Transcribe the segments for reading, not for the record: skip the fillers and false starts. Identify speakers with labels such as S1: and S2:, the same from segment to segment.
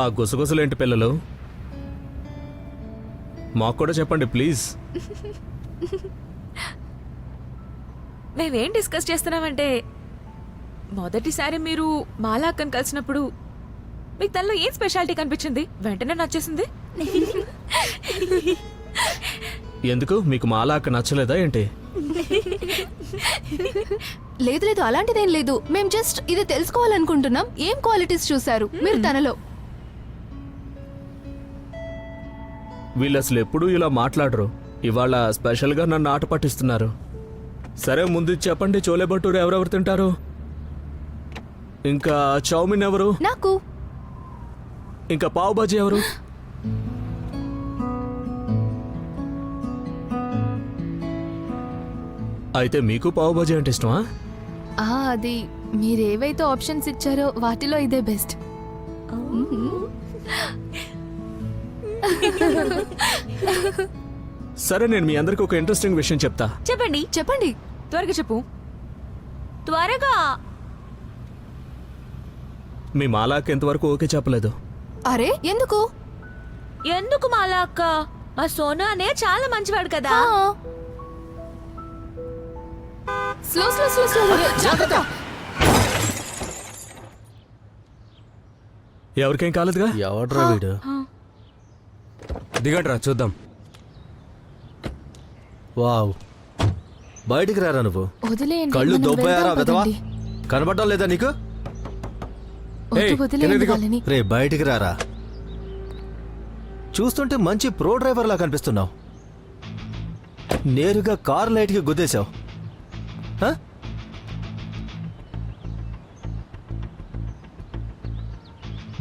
S1: ఆ గుసగుసలేంటి పిల్లలు? మాకు కూడా చెప్పండి ప్లీజ్.
S2: మేమేం డిస్కస్ చేస్తున్నామంటే, మొదటిసారి మీరు మాలా అక్కను కలిసినప్పుడు మీకు తనలో ఏం స్పెషాలిటీ కనిపించింది? వెంటనే నచ్చేసింది.
S1: ఎందుకు మీకు మాలా అక్క నచ్చలేదా ఏంటి?
S3: లేదు లేదు, అలాంటిదేం లేదు. మేం జస్ట్ ఇది తెలుసుకోవాలనుకుంటున్నాం. ఏం క్వాలిటీస్ చూసారు మీరు తనలో?
S1: వీళ్ళు అసలు ఎప్పుడూ ఇలా మాట్లాడరు. ఇవాళ స్పెషల్గా నన్ను ఆట పట్టిస్తున్నారు. సరే ముందు చెప్పండి, చోలే భటూరే ఎవరెవరు తింటారు? ఇంకా చౌమిన్ ఎవరు?
S3: నాకు.
S1: ఇంకా పావ్ బాజీ ఎవరు? అయితే మీకు పావ్ బాజీ అంటే ఇష్టమా?
S3: అది మీరేవైతే ఆప్షన్స్ ఇచ్చారో వాటిలో ఇదే బెస్ట్.
S1: సరే, నేను మీ అందరికి ఒక ఇంట్రెస్టింగ్ విషయం చెప్తా.
S2: చెప్పండి
S3: చెప్పండి.
S2: త్వరగా చెప్పు, త్వరగా.
S1: మీ మాలాకి ఎంతవరకు ఓకే చెప్పలేదు.
S3: అరే ఎందుకు?
S2: ఎందుకు మాలా అక్క? మా సోనా అనే చాలా మంచివాడు కదా.
S3: Slow slow slow slow. జాగ్రత్త.
S1: ఎవరికేం కాలేదుగా?
S4: ఎవడ్రా వీడు?
S5: దిగట్రా చూద్దాం.
S4: వావ్, బయటికి రారా నువ్వు.
S3: వదిలేయండి,
S4: కళ్ళు
S3: మనం
S4: దొబ్బయారా
S3: వెళ్దాం
S4: వెదవా?
S3: పదండి.
S4: కనబడటం లేదా నీకు?
S3: వద్దు, వదిలేయండి
S5: కిందకి దిగు.
S3: వాళ్ళని.
S4: రే బయటికి రారా. చూస్తుంటే మంచి ప్రో డ్రైవర్ లా కనిపిస్తున్నావు. నేరుగా కార్ లైట్ కి గుద్దేశావు.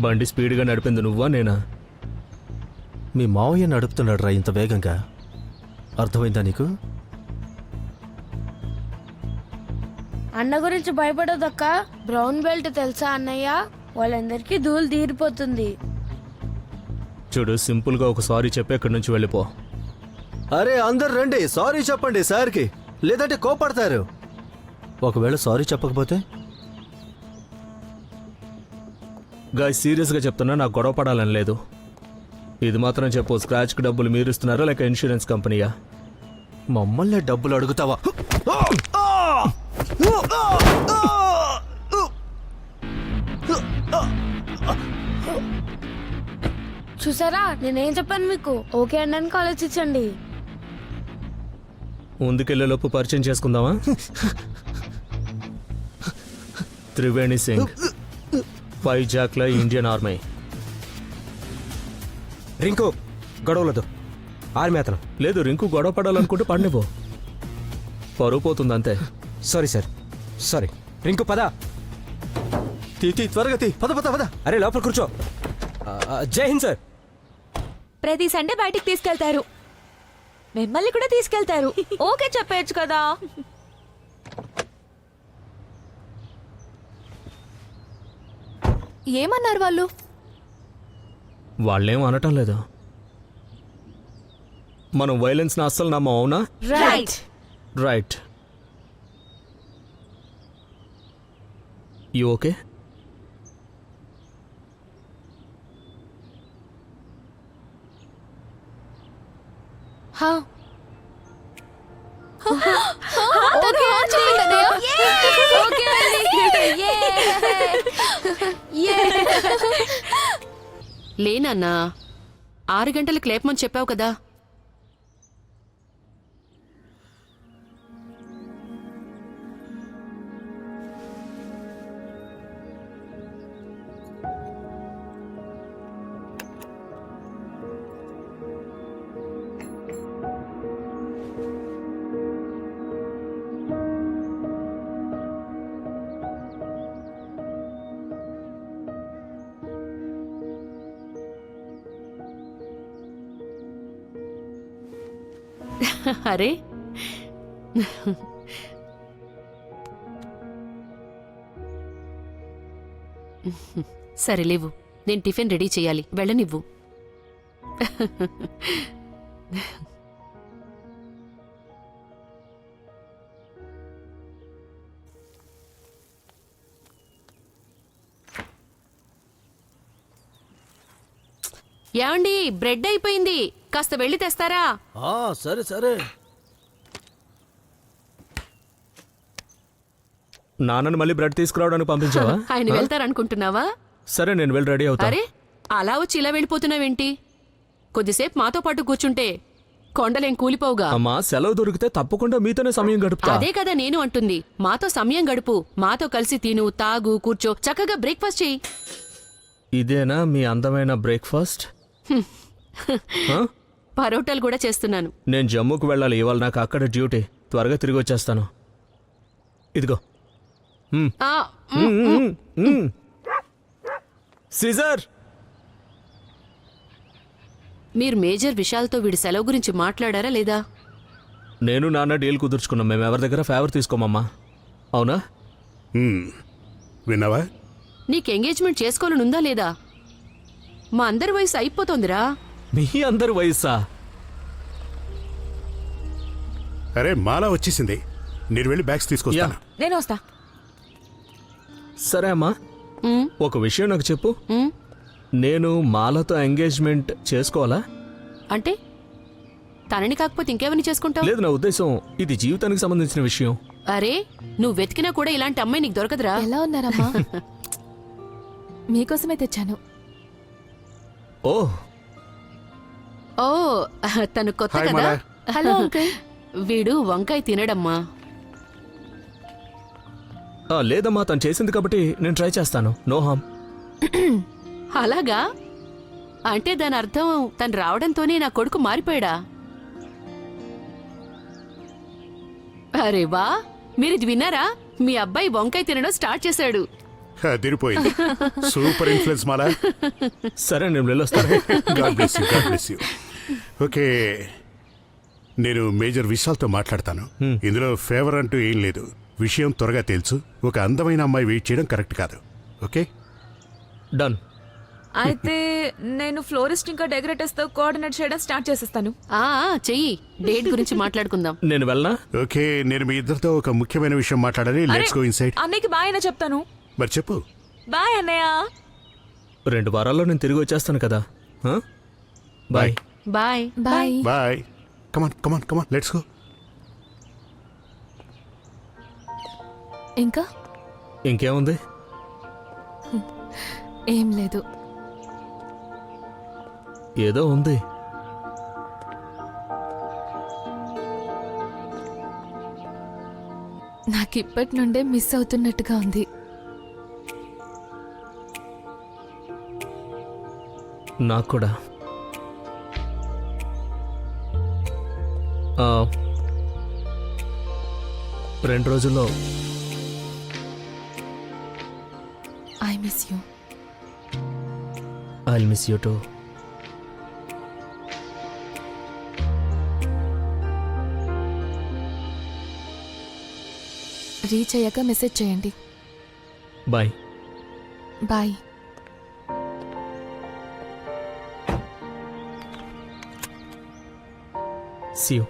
S1: బండి స్పీడ్గా నడిపింది నువ్వా నేనా?
S4: మీ మావయ్య నడుపుతున్నాడు రా ఇంత వేగంగా. అర్థమైందా నీకు?
S6: అన్న గురించి భయపడదక్క. బ్రౌన్ బెల్ట్ తెలుసా అన్నయ్య? వాళ్ళందరికీ ధూళి తీరిపోతుంది.
S1: చూడు, సింపుల్గా ఒక సారీ చెప్పి ఎక్కడి నుంచి వెళ్ళిపో.
S4: అరే అందరు రండి, సారీ చెప్పండి సార్కి, లేదంటే కోపడతారు. ఒకవేళ సారీ చెప్పకపోతే?
S1: గాయ్ సీరియస్గా చెప్తున్నా, నాకు గొడవ పడాలని లేదు. ఇది మాత్రం చెప్పు, స్క్రాచ్కి డబ్బులు మీరు ఇస్తున్నారా లేక ఇన్సూరెన్స్ కంపెనీయా?
S4: మమ్మల్ని డబ్బులు అడుగుతావా?
S6: చూసారా, నేనేం చెప్పాను మీకు? ఓకే అన్నానికి ఆలోచించండి.
S1: ముందుకెళ్లేలోపు పరిచయం చేసుకుందామా? త్రివేణి సింగ్, వైజాగ్లో ఇండియన్ ఆర్మీ.
S5: రింకు గొడవలదు, ఆర్మీ అతను.
S1: లేదు, రింకు గొడవ పడాలనుకుంటే పడినిపో, పరువు పోతుంది అంతే.
S5: Sorry sir, sorry. రింకు పద.
S4: త్వరగా తీ, పద పద పద.
S5: అరే లోపల కూర్చో. జై హింద్ సార్.
S2: ప్రతి సండే బయటికి తీసుకెళ్తారు, మిమ్మల్ని కూడా తీసుకెళ్తారు. ఓకే చెప్పేయచ్చు కదా.
S3: ఏమన్నారు వాళ్ళు?
S1: వాళ్ళేం అనటం లేదు. మనం వైలెన్స్ని అస్సలు నమ్మం, అవునా?
S2: రైట్.
S1: రైట్. You okay?
S3: హా. ఓకే, చెప్పండి అన్నయ్య. ఓకే అండి.
S7: లేనన్నా, 6 గంటలకు లేపమని చెప్పావు కదా. అరే సరే లేవు, నేను టిఫిన్ రెడీ చేయాలి, వెళ్ళనివ్వు. ఏమండి బ్రెడ్ అయిపోయింది, కాస్త వెళ్ళి తెస్తారా?
S4: సరే సరే.
S1: నాన్నని మళ్ళీ బ్రెడ్ తీసుకురావడానికి పంపించావా?
S7: ఆయన వెళ్తారనుకుంటున్నావా?
S1: సరే నేను వెళ్ళి రెడీ అవుతా.
S7: అరే అలా వచ్చి ఇలా వెళ్ళిపోతున్నావేంటి? కొద్దిసేపు మాతో పాటు కూర్చుంటే కొండలేం కూలిపోవుగా.
S1: అమ్మా సెలవు దొరికితే తప్పకుండా మీతోనే సమయం గడుపుతా.
S7: అదే కదా నేను అంటుంది. మాతో సమయం గడుపు, మాతో కలిసి తిను, తాగు, కూర్చో, చక్కగా బ్రేక్ఫాస్ట్ చెయ్యి.
S1: ఇదేనా మీ అందమైన బ్రేక్ఫాస్ట్?
S7: పరోటాలు కూడా చేస్తున్నాను.
S1: నేను జమ్మూకు వెళ్ళాలి ఇవాళ, నాకు అక్కడ డ్యూటీ. త్వరగా తిరిగి వచ్చేస్తాను. ఇదిగో.
S7: ఆ,
S1: సీజర్,
S7: మీరు మేజర్ విషయాలతో వీడి సెలవు గురించి మాట్లాడారా లేదా?
S1: నేను నాన్న డీల్ కుదుర్చుకున్నాం. మేము ఎవరి దగ్గర ఫేవర్ తీసుకోమమ్మా. అవునా?
S8: విన్నావా?
S7: నీకు ఎంగేజ్మెంట్ చేసుకోవాలనుందా లేదా? మా అందరి వయసు అయిపోతోందిరా.
S1: మీ అందరి వయసా?
S8: అరే మాలా వచ్చేసింది, నేను వెళ్ళి బ్యాగ్స్ తీసుకొస్తాను.
S2: నేను వస్తా.
S1: సరే అమ్మా,
S7: ఉమ్,
S1: ఒక విషయం నాకు చెప్పు.
S7: ఉమ్,
S1: నేను మాలతో ఎంగేజ్మెంట్ చేసుకోవాలా?
S7: అంటే తనని కాకపోతే ఇంకెవరిని చేసుకుంటావు?
S1: లేదు, నా ఉద్దేశం ఇది జీవితానికి సంబంధించిన విషయం.
S7: అరే నువ్వు వెతికినా కూడా ఇలాంటి అమ్మాయి నీకు దొరకదురా.
S3: ఎలా ఉన్నారమ్మా? మీకోసమే తెచ్చాను.
S1: ఓ
S7: ఓ తను కొత్త
S8: హాయ్
S7: కదా.
S8: మాలా.
S3: Hello uncle.
S7: వీడు వంకాయ తినడమ్మా.
S1: లేదమ్మా, తను చేసింది కాబట్టి నేను ట్రై చేస్తాను. No harm.
S7: అలాగా? అంటే దాని అర్థం తను రావడంతోనే నా కొడుకు మారిపోయాడా? అరే వా, మీరు ఇది విన్నారా? మీ అబ్బాయి వంకాయ తినడం స్టార్ట్ చేశాడు.
S8: అదిరిపోయింది. సూపర్ ఇన్ఫ్లుయెన్స్ మాలా.
S1: సరే నేను వెళ్ళొస్తాను.
S8: God bless you, God bless you. Okay, నేను మేజర్ విశాల్తో మాట్లాడతాను. ఇందులో ఫేవర్ అంటూ ఏం లేదు. విషయం త్వరగా తెలుసు. ఒక అందమైన అమ్మాయి వెయిట్ చేయడం కరెక్ట్ కాదు. Okay
S1: done.
S2: అయితే నేను ఫ్లోరిస్ట్ ఇంకా డెకరేటర్స్ తో కోఆర్డినేట్ చేయడం స్టార్ట్ చేసేస్తాను.
S7: ఆ చెయ్యి, డేట్ గురించి మాట్లాడుకుందాం.
S1: నేను వెళ్ళనా?
S8: ఓకే, నేను మీ ఇద్దరితో ఒక ముఖ్యమైన విషయం మాట్లాడాలి. Let's go inside.
S2: అన్నయ్యకి బాయ్ అని చెప్తాను.
S8: మరి చెప్పు.
S2: బాయ్ అన్నయ్య.
S1: 2 వారాల్లో నేను తిరిగి వచ్చేస్తాను కదా. Bye.
S7: Bye.
S3: Bye.
S8: Bye. Come on come on come on, let's go.
S3: ఇంకా
S1: ఇంకేముంది?
S3: ఏం లేదు.
S1: ఏదో ఉంది.
S3: నాకు ఇప్పటి నుండే మిస్ అవుతున్నట్టుగా ఉంది.
S1: నాకు కూడా. 2 రోజుల్లో
S3: I miss you.
S1: I'll miss you too.
S3: Reach అయ్యాక మెసేజ్ చేయండి.
S1: బాయ్.
S3: బాయ్.
S1: See you.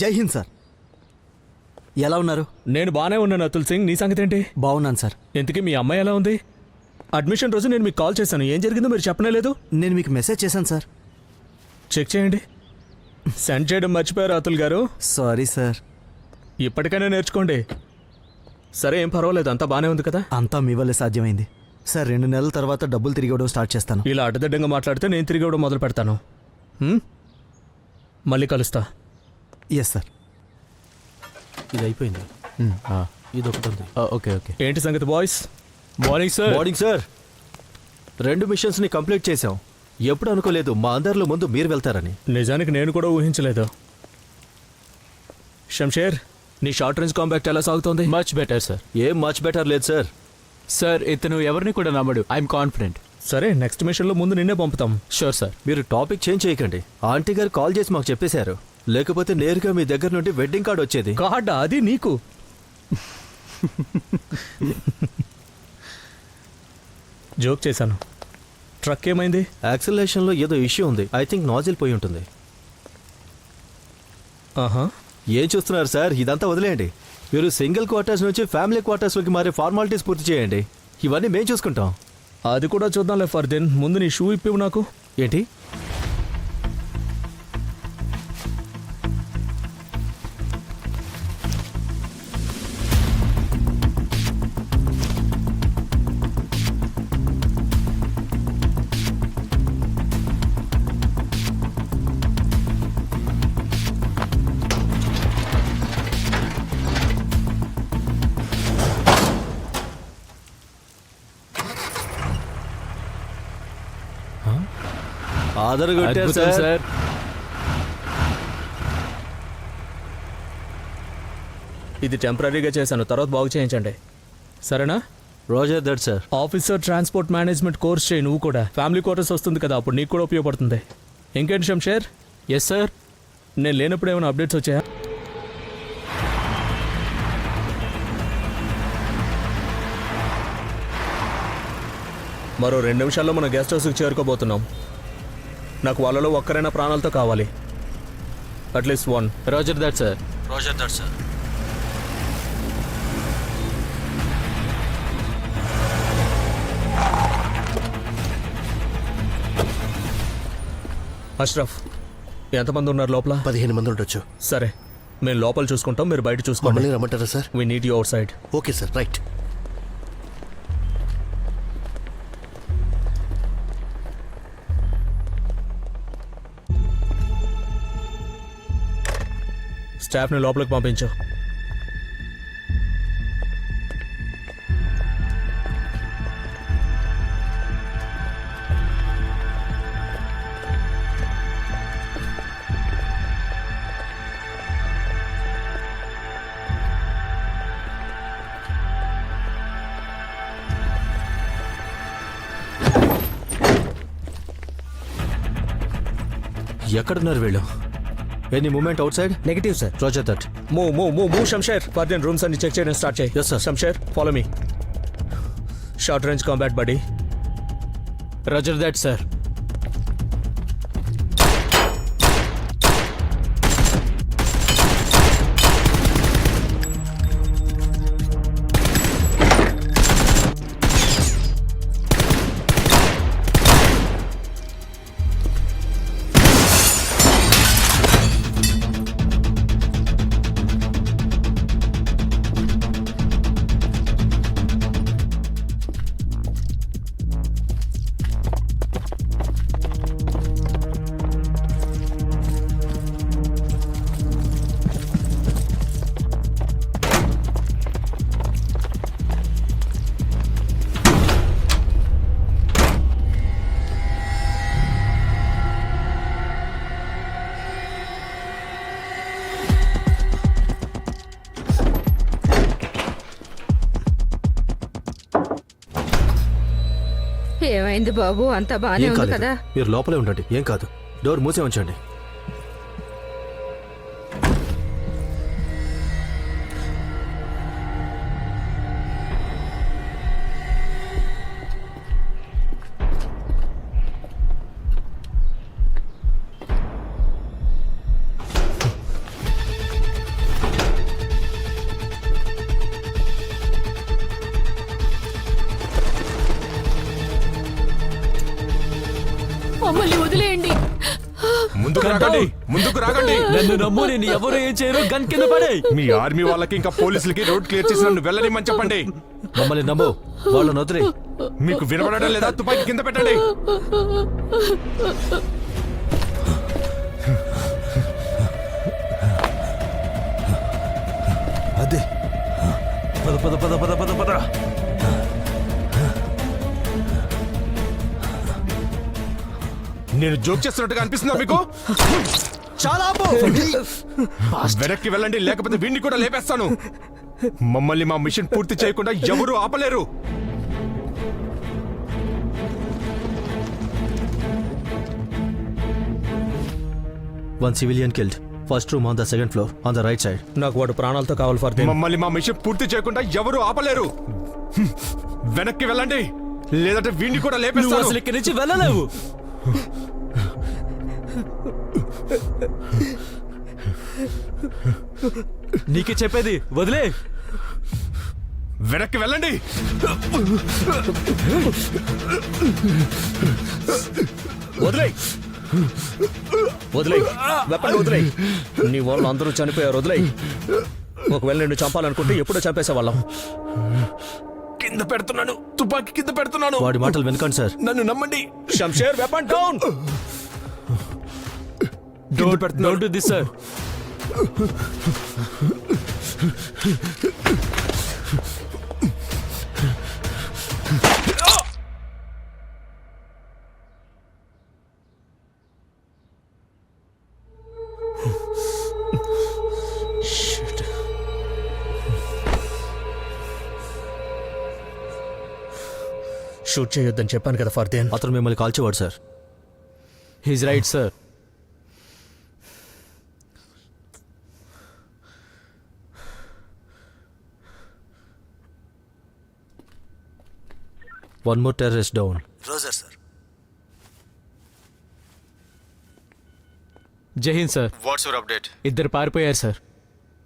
S4: జై హింద్ సార్. ఎలా ఉన్నారు?
S1: నేను బానే ఉన్నాను అతుల్ సింగ్. నీ సంగతి ఏంటి?
S4: బాగున్నాను సార్.
S1: ఇంతకీ మీ అమ్మాయి ఎలా ఉంది? అడ్మిషన్ రోజు నేను మీకు కాల్ చేశాను. ఏం జరిగిందో మీరు చెప్పనే లేదు.
S4: నేను మీకు మెసేజ్ చేశాను సార్.
S1: చెక్ చేయండి. సెండ్ చేయడం మర్చిపోయారు అతుల్ గారు.
S4: Sorry sir.
S1: ఇప్పటికైనా నేర్చుకోండి. సరే, ఏం పర్వాలేదు, అంతా బానే ఉంది కదా.
S4: అంతా మీ వల్లే సాధ్యమైంది సార్. 2 నెలల తర్వాత డబ్బులు తిరిగి ఇవ్వడం స్టార్ట్ చేస్తాను.
S1: ఇలా అడ్డదిడ్డంగా మాట్లాడితే నేను తిరిగి ఇవ్వడం మొదలు పెడతాను. మళ్ళీ కలుస్తా.
S4: Yes sir.
S9: ఇది అయిపోయింది. ఇది ఒకటి ఉంది. Okay okay.
S1: ఏంటి సంగతి boys? Morning sir.
S4: Morning sir. 2 మిషన్స్ని కంప్లీట్ చేశాం. ఎప్పుడు అనుకోలేదు మా అందరిలో ముందు మీరు వెళ్తారని.
S1: నిజానికి నేను కూడా ఊహించలేదు. షంషేర్, నీ షార్ట్ రేంజ్ కాంపాక్ట్ ఎలా సాగుతోంది?
S9: Much better sir.
S4: ఏం మచ్ బెటర్ లేదు సార్.
S9: సార్ ఇతను ఎవరిని కూడా నమ్మడు. I'm confident.
S1: సరే, నెక్స్ట్ మిషన్లో ముందు నిన్నే పంపుతాం.
S9: Sure sir.
S4: మీరు టాపిక్ చేంజ్ చేయకండి. ఆంటీ గారు కాల్ చేసి మాకు చెప్పేశారు. లేకపోతే నేరుగా మీ దగ్గర నుండి వెడ్డింగ్ కార్డ్ వచ్చేది.
S1: కార్డా? అది నీకు? జోక్ చేశాను. ట్రక్ ఏమైంది?
S4: యాక్సిలరేషన్లో ఏదో ఇష్యూ ఉంది. ఐ థింక్ నాజిల్ పోయి ఉంటుంది.
S1: ఆహా.
S4: ఏం చూస్తున్నారు సార్? ఇదంతా వదిలేయండి. మీరు సింగిల్ క్వార్టర్స్ నుంచి ఫ్యామిలీ క్వార్టర్స్లోకి మారే ఫార్మాలిటీస్ పూర్తి చేయండి. ఇవన్నీ మేము చూసుకుంటాం.
S1: అది కూడా చూద్దాంలే ఫర్దీన్. ముందు నీ షూ ఇప్పివు నాకు.
S4: ఏంటి? ఆధార్ కొట్టారు
S1: అద్భుతం
S4: సార్.
S1: సార్. ఇది టెంపరీగా చేశాను, తర్వాత బాగు చేయించండి. సరేనా?
S4: Roger that sir.
S1: Officer transport management course చేయి నువ్వు కూడా. ఫ్యామిలీ క్వార్టర్స్ వస్తుంది కదా, అప్పుడు నీకు కూడా ఉపయోగపడుతుంది. ఇంకేంటి శంషేర్?
S9: Yes sir.
S1: నేను లేనప్పుడు ఏమైనా అప్డేట్స్ వచ్చాయా? మరో 2 నిమిషాల్లో మన గెస్ట్ హౌస్కి చేరుకోబోతున్నాం. నాకు వాళ్ళలో ఒక్కరైనా ప్రాణాలతో కావాలి. At least 1.
S9: Roger that sir.
S4: Roger that sir.
S1: Ashraf, ఎంతమంది ఉన్నారు లోపల?
S10: 15 మంది ఉండొచ్చు.
S1: సరే, మేము లోపల చూసుకుంటాం, మీరు బయట చూసుకోండి.
S10: మమ్మల్ని రమ్మంటారా sir?
S1: We need you outside.
S10: Okay sir, right.
S1: స్టాఫ్ని లోపలికి పంపించు.
S4: ఎక్కడున్నారు వీళ్ళు? Any moment outside?
S5: Negative sir.
S4: Roger that.
S1: Move Shamsher. Fardeen rooms అన్ని చెక్ చేయడం స్టార్ట్ చేయి.
S4: Yes, sir.
S1: Shamsher, follow me. Short range combat buddy.
S9: Roger that sir.
S6: ఏమైంది బాబు? అంతా బానే
S4: ఏం
S6: ఉంది
S4: కాలేదు.
S6: కదా?
S4: మీరు లోపలే ఉండండి, ఏం కాదు. డోర్ మూసే ఉంచండి.
S3: మమ్మల్ని వదిలేయండి.
S11: ముందుకు రాకండి, ముందుకు రాకండి.
S9: నన్ను నమ్ము, నేను ఎవరు ఏం చేయరు. గన్ కింద పడే.
S11: మీ ఆర్మీ వాళ్ళకి ఇంకా పోలీసులకి రోడ్ క్లియర్ చేసి నన్ను వెళ్ళనిమని చెప్పండి.
S4: మమ్మల్ని నమ్ము, వాళ్ళని వదిలే.
S11: మీకు వినపడడం లేదా? తుపాకీ కింద పెట్టండి.
S4: అదే
S11: పద పద పద పద పద పద. నేను జోక్ చేస్తున్నట్టుగా అనిపిస్తుందా మీకు?
S4: చాలా
S11: వెనక్కి వెళ్ళండి, లేకపోతే వీడిని కూడా లేపేస్తాను. మమ్మల్ని మా మిషన్ పూర్తి చేయకుండా ఎవరు ఆపలేరు.
S4: One civilian killed. First room on the second floor, on the right side.
S1: నాకు వాడు ప్రాణాలతో కావాలి ఫర్దీన్.
S11: మమ్మల్ని మా మిషన్ పూర్తి చేయకుండా ఎవరు ఆపలేరు. వెనక్కి వెళ్ళండి. లేదంటే వీడిని కూడా
S9: నువ్వు
S11: లేపేస్తాను.
S9: అసలు ఇక్కడి నుంచి వెళ్ళలేవు. నీకే చెప్పేది వదిలే.
S11: వెనక్కి వెళ్ళండి.
S1: వదిలే వదిలే వెపన్ వదిలే. నీ వాళ్ళు అందరూ చనిపోయారు. వదిలే. ఒకవేళ నిన్ను చంపాలనుకుంటే ఎప్పుడో చంపేసేవాళ్ళం.
S11: కింద పెడుతున్నాను, తుపాకీ కింద పెడుతున్నాను.
S4: వాడి మాటలు వినకండి సార్.
S11: నన్ను నమ్మండి.
S1: Shamsher weapon down.
S9: Don't do this sir.
S1: Shoot చేయొద్దని చెప్పాను కదా ఫర్దేన్.
S4: అతను మిమ్మల్ని కాల్చేవాడు sir.
S9: He's right sir.
S4: One more terrorist down.
S10: Roger sir.
S9: Jai Hind sir.
S11: What's your update?
S9: ఇద్దరు పారిపోయారు సార్.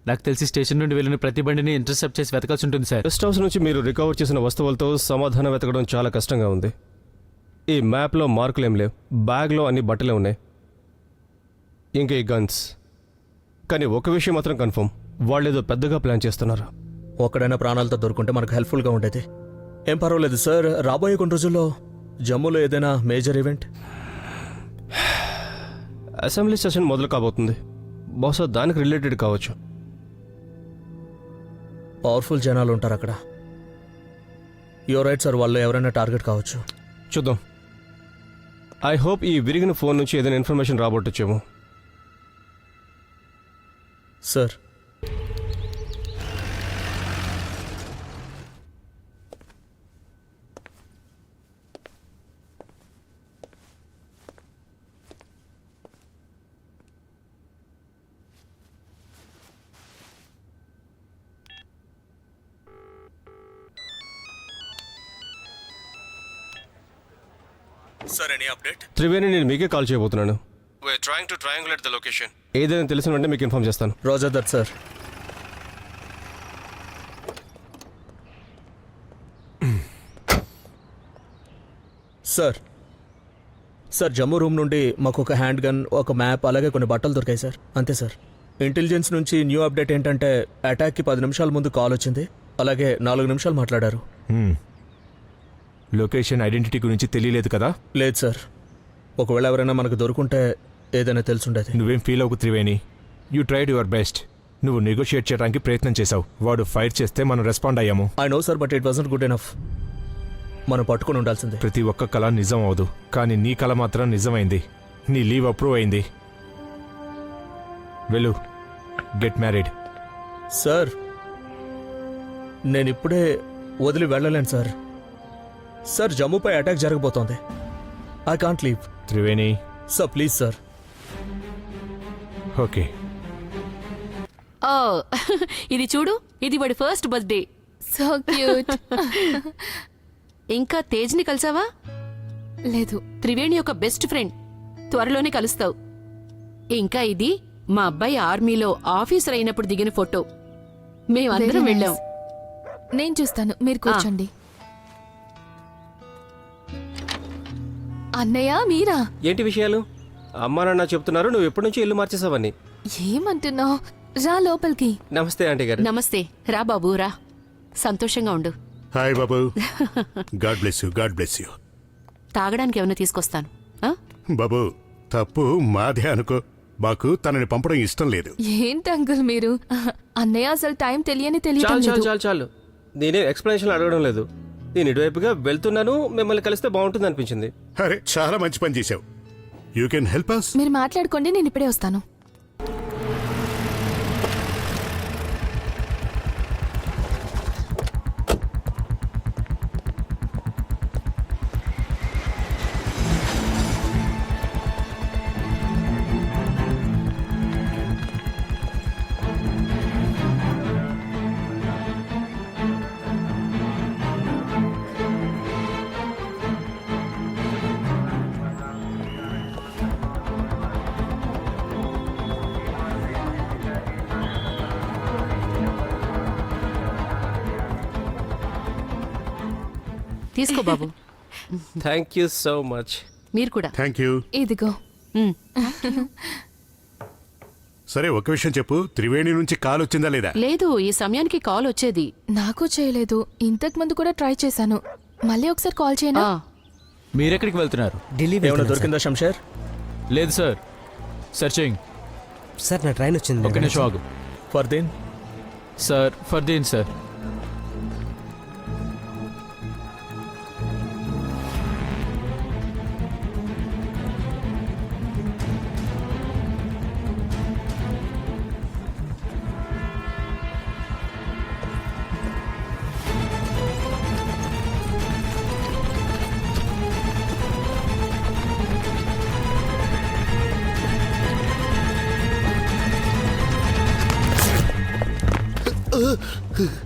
S9: నాకు తెలిసి స్టేషన్ నుండి వెళ్ళిన ప్రతి బండిని ఇంటర్సెప్ట్ చేసి వెతకాల్సి ఉంటుంది సార్.
S12: గెస్ట్ హౌస్ నుంచి మీరు రికవర్ చేసిన వస్తువులతో సమాధానం వెతకడం చాలా కష్టంగా ఉంది. ఈ మ్యాప్లో మార్కులేం లేవు. బ్యాగ్లో అన్ని బట్టలే ఉన్నాయి, ఇంకా ఈ గన్స్. కానీ ఒక విషయం మాత్రం కన్ఫర్మ్, వాళ్ళేదో పెద్దగా ప్లాన్ చేస్తున్నారు.
S1: ఒక్కడైనా ప్రాణాలతో దొరుకుంటే మనకు హెల్ప్ఫుల్గా ఉండేది. ఏం పర్వాలేదు సార్. రాబోయే కొన్ని రోజుల్లో జమ్మూలో ఏదైనా మేజర్ ఈవెంట్?
S12: అసెంబ్లీ సెషన్ మొదలు కాబోతుంది. బహుశా దానికి రిలేటెడ్ కావచ్చు.
S1: పవర్ఫుల్ జనాలు ఉంటారు అక్కడ. Your right sir. వాళ్ళు ఎవరైనా టార్గెట్ కావచ్చు.
S12: చూద్దాం. ఐ హోప్ ఈ విరిగిన ఫోన్ నుంచి ఏదైనా ఇన్ఫర్మేషన్ రాబట్టొచ్చేమో.
S1: Sir sir any update?
S12: Triveni, నేను మీకే కాల్ చేయబోతున్నాను. We are trying to triangulate the location. ఏదైనా తెలిసిన వెంటనే మీకు ఇన్ఫార్మ్ చేస్తాను.
S1: Roger that sir. Sir sir Jammu room నుండి మాకు ఒక హ్యాండ్ గన్, ఒక మ్యాప్, అలాగే కొన్ని బట్టలు దొరికాయి సార్. అంతే సార్. ఇంటెలిజెన్స్ నుంచి న్యూ అప్డేట్ ఏంటంటే అటాక్కి 10 నిమిషాల ముందు కాల్ వచ్చింది, అలాగే 4 నిమిషాలు మాట్లాడారు.
S11: లొకేషన్ ఐడెంటిటీ గురించి తెలియలేదు కదా?
S1: లేదు సార్. ఒకవేళ ఎవరైనా మనకు దొరుకుంటే ఏదైనా తెలుసుండేది.
S11: నువ్వేం ఫీల్ అవ్వకు Triveni. You tried your best. నువ్వు నెగోషియేట్ చేయడానికి ప్రయత్నం చేశావు. వాడు ఫైర్ చేస్తే మనం రెస్పాండ్ అయ్యాము.
S1: I know sir, but it wasn't good enough. మనం పట్టుకుని ఉండాల్సిందే.
S11: ప్రతి ఒక్క కళ నిజం అవదు, కానీ నీ కళ మాత్రం నిజమైంది. నీ లీవ్ అప్రూవ్ అయింది. వెళ్ళు, గెట్ మ్యారీడ్.
S1: సార్ నేను ఇప్పుడే వదిలి వెళ్ళలేను సార్. సార్ జమ్మూపై అటాక్ జరగబోతోంది. I can't leave.
S11: Triveni.
S1: Sir please sir.
S11: Okay.
S7: ఓ ఇది చూడు, ఇది వాడి ఫస్ట్ బర్త్డే.
S3: So cute.
S7: ఇంకా తేజ్ని కలిసావా?
S3: లేదు.
S7: త్రివేణి యొక్క బెస్ట్ ఫ్రెండ్. త్వరలోనే కలుస్తావు. ఇంకా ఇది మా అబ్బాయి ఆర్మీలో ఆఫీసర్ అయినప్పుడు దిగిన ఫోటో. మేమందరం
S3: Very
S7: వెళ్ళాం.
S3: nice. నేను చూస్తాను, మీరు కూర్చోండి. అన్నయ్య మీరా?
S12: ఏంటి విషయాలు? అమ్మా నాన్న చెప్తున్నారు నువ్వు ఎప్పటి నుంచి ఇల్లు మార్చేసావని.
S3: ఏమంటున్నావు? రా లోపలికి.
S12: నమస్తే ఆంటీ గారు.
S7: నమస్తే. రా బాబు రా. సంతోషంగా ఉండు.
S8: Hi Babu. God bless you, God bless you.
S7: తాగడానికి ఏమైనా తీసుకొస్తాను. ఆ?
S8: బాబు తప్పు మాదే అనుకో. మాకు తనని పంపడం ఇష్టం లేదు.
S3: ఏంటి అంకుల్ మీరు? అన్నయ్య అసలు టైం తెలియని
S12: చాలు చాలు
S3: తెలియదు.
S12: చాలు చాలు. నేనే ఎక్స్ప్లెనేషన్ అడగడం లేదు. నేను ఇటువైపుగా వెళ్తున్నాను, మిమ్మల్ని కలిస్తే బాగుంటుంది అనిపించింది.
S8: అరే చాలా మంచి పని చేశావు. You can help us.
S3: మీరు మాట్లాడుకోండి, నేను ఇప్పుడే వస్తాను.
S7: తీసుకో బాబు.
S12: Thank you so much.
S7: మీరు కూడా.
S8: Thank you.
S3: ఇదిగో.
S7: మ్.
S8: సరే ఒక విషయం చెప్పు, త్రివేణి నుంచి కాల్ వచ్చిందా లేదా?
S7: లేదు, ఈ సమయానికి కాల్ వచ్చేది.
S3: నాకు చేయలేదు. ఇంతకు ముందు కూడా ట్రై చేశాను. మళ్ళీ ఒకసారి కాల్ చేయనా?
S7: ఆ,
S9: మీరెక్కడికి వెళ్తున్నారు?
S5: ఢిల్లీ
S1: ఏమైనా
S5: వెళ్తున్నాను,
S1: దొరికిందా శంషేర్?
S9: లేదు సార్, సెర్చింగ్.
S5: సార్ నా ట్రైన్ వచ్చింది.
S9: ఒక నిమిషం ఆగు.
S1: Fardeen
S9: sir, Fardeen sir.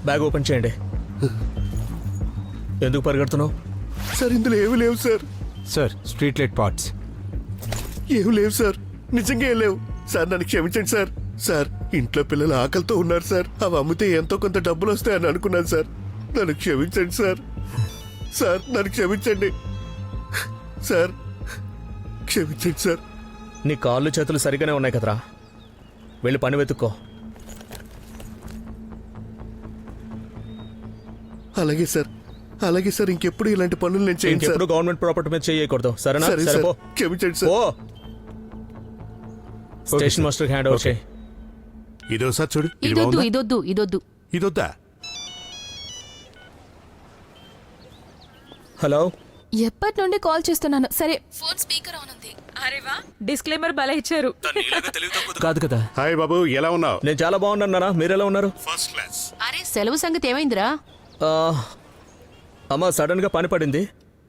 S1: Bag open చేయండి. ఎందుకు పరిగెడుతున్నావు?
S8: సార్ ఇందులో ఏమి లేవు sir.
S11: Sir, street light parts.
S8: ఏమి లేవు సార్, నిజంగా ఏం లేవు సార్. నన్ను క్షమించండి సార్. సార్ ఇంట్లో పిల్లలు ఆకలితో ఉన్నారు సార్. అవి అమ్మితే ఎంతో కొంత డబ్బులు వస్తాయని అనుకున్నాను సార్. నన్ను క్షమించండి సార్. సార్ నన్ను క్షమించండి సార్. క్షమించండి సార్.
S1: నీ కాళ్ళు చేతులు సరిగానే ఉన్నాయి కదరా, వెళ్ళి పని వెతుక్కో.
S8: అలాగే సార్, అలాగే సార్. ఇంకెప్పుడు ఇలాంటి పనులు నేను చేయను సార్.
S1: ఇంకెప్పుడు గవర్నమెంట్ ప్రాపర్టీ మీద చేయకూడదు, సరేనా?
S8: సరే
S1: సరే,
S8: సార్,
S1: పో.
S8: క్షమించండి సార్.
S1: ఓ స్టేషన్ మాస్టర్ హ్యాండ్ ఓవర్ చేయి.
S8: ఇదోసారి చూడు. ఇది
S7: ఇదొద్దు
S8: బాగుందా?
S7: ఇదొద్దు ఇదొద్దు.
S8: ఇదొద్దా?
S1: హలో,
S3: ఎప్పటి నుండి కాల్ చేస్తున్నాను. సరే, ఫోన్ స్పీకర్ ఆన్ ఉంది.
S2: అరే వా, డిస్క్లైమర్ భలే ఇచ్చారు.
S9: కాదు కదా.
S8: హాయ్ బాబు, ఎలా ఉన్నావు?
S1: నేను చాలా బాగున్నాను నాన్న, మీరెలా ఉన్నారు?
S8: First class.
S7: అరే, సెలవు సంగతి ఏమైందిరా?
S1: అమ్మ సడన్ గా పని పడింది,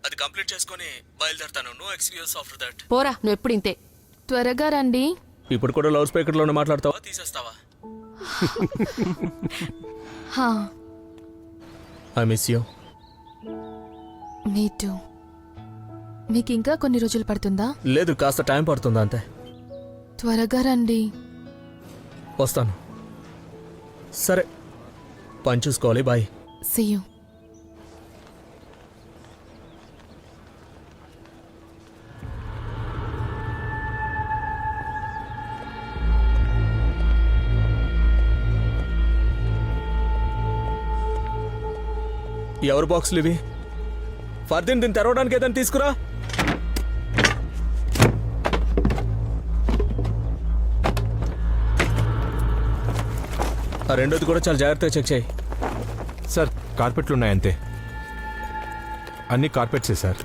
S1: అది కంప్లీట్ చేసుకొని బయలుదేరుతాను. No excuse after that.
S7: పోరా, నువ్వు ఎప్పుడు ఇంతే.
S3: త్వరగా రండి.
S1: ఇప్పుడు కూడా లౌడ్ స్పీకర్ లోనే మాట్లాడతావా, తీసేస్తావా?
S3: హా,
S1: I miss you.
S3: Me two. మీకు ఇంకా కొన్ని రోజులు పడుతుందా?
S1: లేదు, కాస్త టైం పడుతుందా అంతే.
S3: త్వరగా రండి.
S1: వస్తాను. సరే, పని చూసుకోవాలి. బాయ్.
S3: See you.
S1: ఎవరు బాక్సులు ఇవి? ఫర్దీన్, దీన్ని తెరవడానికి ఏదైనా తీసుకురా. ఆ రెండోది కూడా చాలా జాగ్రత్తగా చెక్ చేయి.
S11: సార్, కార్పెట్లు ఉన్నాయంతే. అన్ని కార్పెట్సే సార్.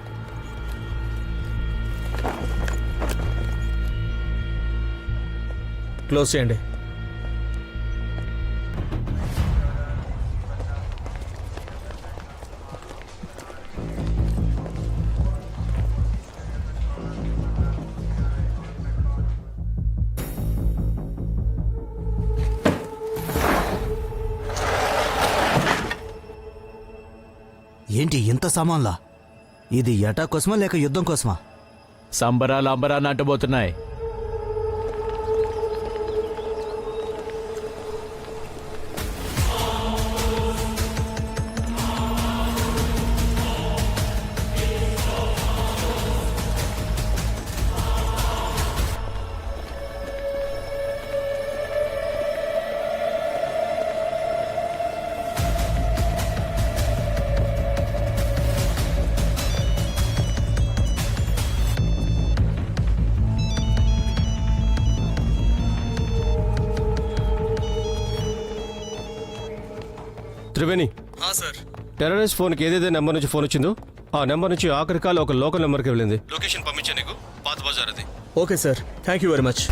S1: క్లోజ్ చేయండి.
S10: ఏంటి ఇంత సామాన్లా? ఇది ఏటా కోసమా లేక యుద్ధం కోసమా?
S9: సంబరాలు అంబరాన్ని అంటబోతున్నాయి.
S12: త్రివేణి,
S1: సార్,
S12: టెర్రరిస్ట్ ఫోన్కి ఏదైతే నెంబర్ నుంచి ఫోన్ వచ్చిందో ఆ నెంబర్ నుంచి ఆఖరి కాల్ ఒక లోకల్ నెంబర్కి వెళ్ళింది. లొకేషన్ పంపించా నీకు, పాత బజార్ అది.
S1: Okay sir, thank you very much.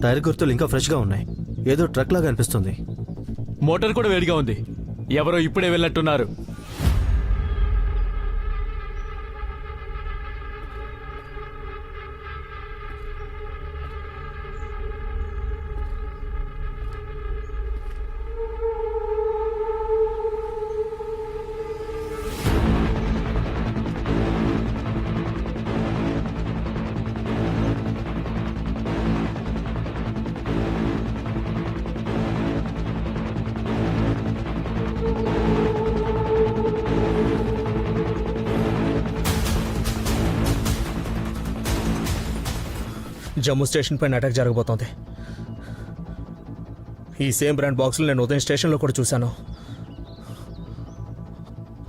S4: Tyre గుర్తులు ఇంకా ఫ్రెష్గా ఉన్నాయి. ఏదో ట్రక్ లాగా అనిపిస్తుంది.
S9: మోటార్ కూడా వేడిగా ఉంది. ఎవరో ఇప్పుడే వెళ్ళట్టున్నారు.
S1: జమ్మూ స్టేషన్ పైన అటాక్ జరగబోతోంది. ఈ సేమ్ బ్రాండ్ బాక్సులు నేను ఉదయం స్టేషన్లో కూడా చూశాను.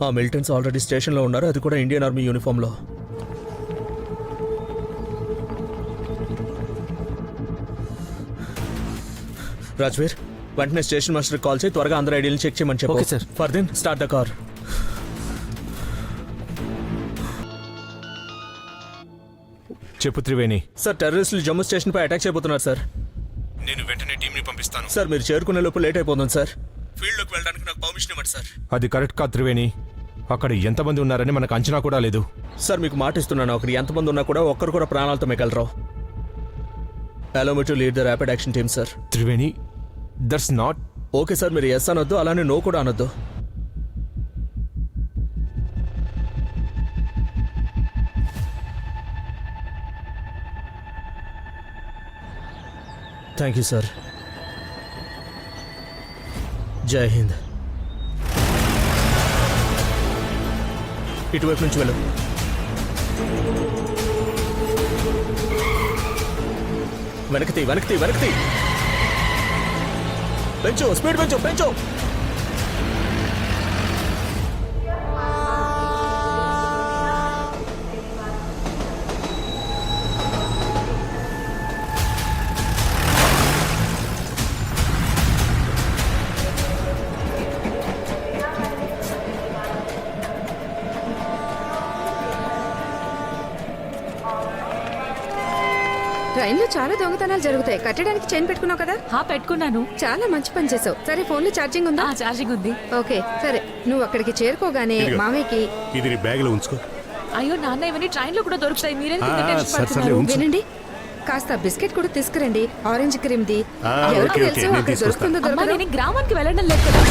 S1: ఆ మిలిటెంట్స్ ఆల్రెడీ స్టేషన్లో ఉన్నారు, అది కూడా ఇండియన్ ఆర్మీ యూనిఫామ్లో. రాజ్వీర్, వెంటనే స్టేషన్ మాస్టర్కి కాల్ చేయి, త్వరగా అందరూ ఐడీని చెక్ చేయమని చెప్పు.
S9: Okay sir.
S1: For then start the car.
S11: చెప్పు త్రివేణి.
S1: సార్, టెర్రరిస్టులు జమ్మూ స్టేషన్ పై అటాక్ చేయబోతున్నారు సార్.
S11: నేను వెంటనే టీంని పంపిస్తాను.
S1: సార్, మీరు చేరుకునే లోపు లేట్ అయిపోతుంది సార్. ఫీల్డ్లోకి వెళ్ళడానికి నాకు పర్మిషన్ ఇవ్వండి సార్.
S11: అది కరెక్ట్ కాదు త్రివేణి. అక్కడ ఎంతమంది ఉన్నారని మనకు అంచనా కూడా లేదు.
S1: సార్, మీకు మాట ఇస్తున్నాను, అక్కడ ఎంతమంది ఉన్నా కూడా ఒక్కరు కూడా ప్రాణాలతో మిగలరు. Allow me to lead the rapid action team sir.
S11: Triveni, that's not.
S1: Okay sir, మీరు ఎస్ అనొద్దు, అలానే నో కూడా అనొద్దు. Thank you sir. Jai Hind. ఇటువైపు నుంచి వెళ్ళు. వెనక్కి వెనక్కి వెనక్కి పెంచు, స్పీడ్ పెంచు పెంచు.
S13: ట్రైన్లో చాలా దొంగతనాలు జరుగుతాయి. కట్టడానికి చైన్ పెట్టుకున్నావు కదా?
S2: పెట్టుకున్నాను.
S13: చాలా మంచి పని చేసావు. సరే, ఫోన్లో ఛార్జింగ్ ఉందా?
S2: ఛార్జింగ్ ఉంది.
S13: ఓకే, సరే, నువ్వు అక్కడికి చేరుకోగానే
S8: ఇదిగో.
S13: మామయ్యకి
S8: ఇది నీ బ్యాగ్లో ఉంచుకో.
S2: అయ్యో నాన్న, ఇవన్నీ ట్రైన్ లో కూడా దొరుకుతాయి. మీరేం
S8: ఆ,
S2: టెన్షన్
S8: సరే,
S2: పడుతున్నారు?
S8: ఉంచు.
S13: వినండి, కాస్త బిస్కెట్ కూడా తీసుకురండి. Orange cream the.
S8: ఆ,
S13: ఎవరికి
S8: ఓకే, ఓకే,
S13: తెలుసు
S8: నేను
S13: అక్కడ
S8: తీసుకొస్తా.
S13: దొరుకుతుందో
S2: అమ్మా,
S13: దొరకదో?
S2: నేను ఈ గ్రామానికి వెళ్ళడం లేదు కదా.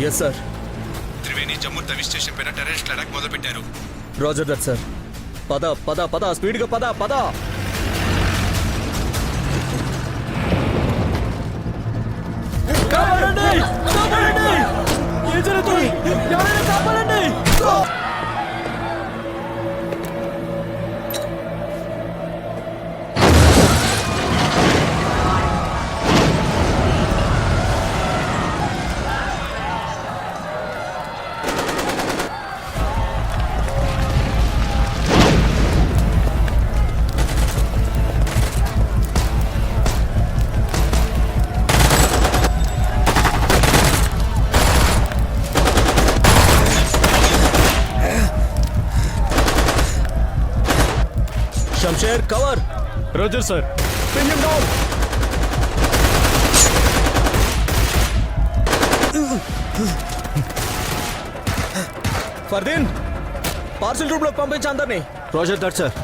S1: Yes sir.
S11: Triveni, Jammu Tawi station పైన టెర్రరిస్ట్ అటాక్ మొదలు పెట్టారు.
S1: Roger that sir. పద పద పద, స్పీడ్గా పద పద. Shamsher, cover.
S9: Roger sir.
S1: Pin him down. Fardeen, parcel room లోకి పంపించు అందరినీ.
S4: Roger that sir.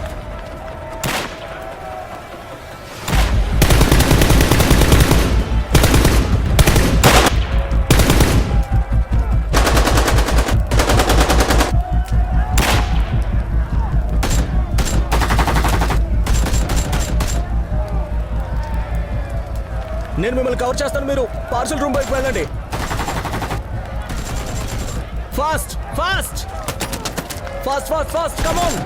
S1: నేను మిమ్మల్ని కవర్ చేస్తాను, మీరు పార్సిల్ రూమ్ బయటకు వెళ్ళండి. Fast fast fast fast fast, come on.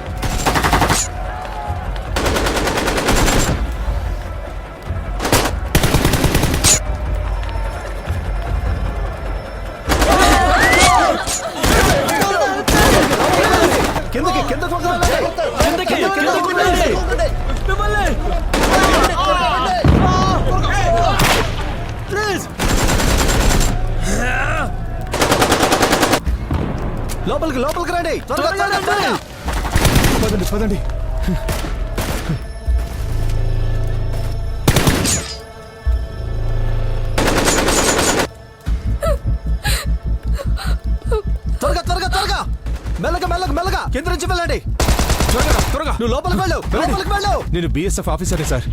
S4: కిందకి కిందకి కిందకి
S1: మిమ్మల్ని ప్లీజ్
S4: లోపలికి లోపలికి రండి త్వరగా, త్వరగా, త్వరగా.
S11: పదండి పదండి.
S4: త్వరగా త్వరగా త్వరగా మెల్లగా మెల్లగా మెల్లగా కింద నుంచి వెళ్ళండి.
S11: త్వరగా త్వరగా.
S4: నువ్వు లోపలికి వెళ్ళు, లోపలికి వెళ్ళు.
S11: నేను బిఎస్ఎఫ్ ఆఫీసరే sir.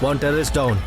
S4: One terrorist down.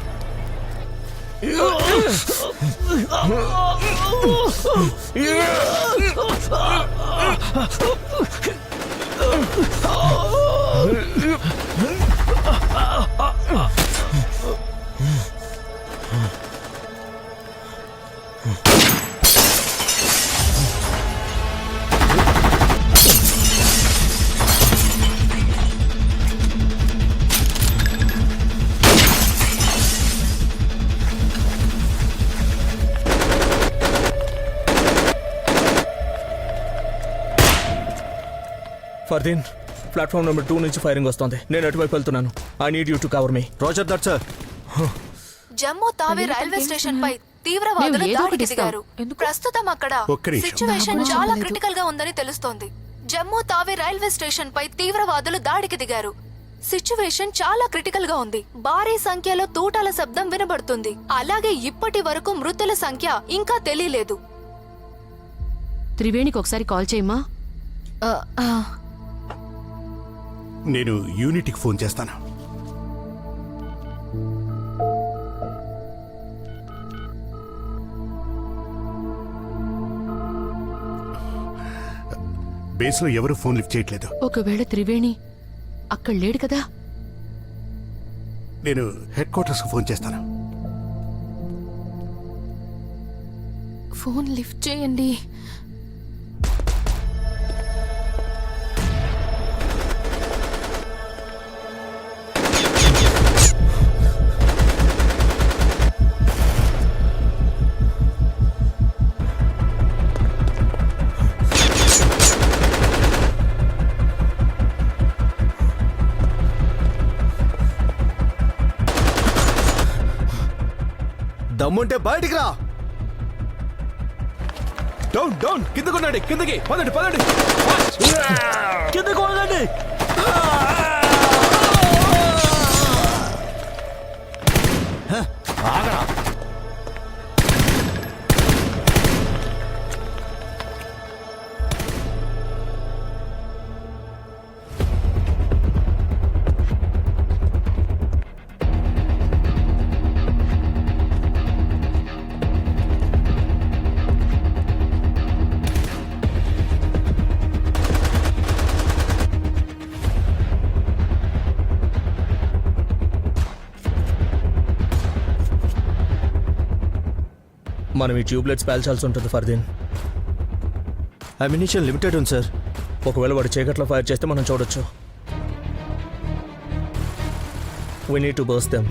S1: Fardeen, platform number 2 నుంచి ఫైరింగ్ వస్తోంది. నేను అటువైపు వెళ్తున్నాను. I need you to cover me.
S4: Roger that, sir.
S3: Jammu Tawi railway station పై తీవ్రవాదులు
S7: మేము ఏదో
S3: దాడికి
S7: ఒకటి ఇస్తాం.
S3: దిగారు. ప్రస్తుతం అక్కడ
S8: ఒక్క నిమిషం.
S3: సిచ్యువేషన్ చాలా క్రిటికల్ గా ఉందని తెలుస్తోంది. జమ్మూ తావి రైల్వే స్టేషన్ పై తీవ్రవాదులు దాడికి దిగారు. సిచ్యువేషన్ చాలా క్రిటికల్ గా ఉంది. భారీ సంఖ్యలో తూటాల శబ్దం వినబడుతుంది. అలాగే ఇప్పటి వరకు మృతుల సంఖ్య ఇంకా తెలియలేదు.
S7: త్రివేణికి ఒకసారి కాల్ చేయమ్మా.
S8: నేను యూనిట్కి ఫోన్ చేస్తాను. బేస్లో ఎవరు ఫోన్ లిఫ్ట్ చేయట్లేదు.
S7: ఒకవేళ త్రివేణి అక్కడ లేడు కదా.
S8: నేను హెడ్ క్వార్టర్స్కి ఫోన్ చేస్తాను.
S3: ఫోన్ లిఫ్ట్ చేయండి.
S4: దమ్ముంటే బయటికి రా.
S11: డౌన్ డౌన్, కిందకు ఉండండి, కిందకి పదండి పదండి.
S4: కిందకు వంగండి.
S10: ఆగరా.
S1: మనం ఈ ట్యూబ్లెట్స్ పేల్చాల్సి ఉంటుంది ఫర్దీన్.
S4: అమ్యునిషన్ లిమిటెడ్ ఉంది సార్.
S1: ఒకవేళ వాడు చీకట్లో ఫైర్ చేస్తే మనం చూడొచ్చు. We need to burst them.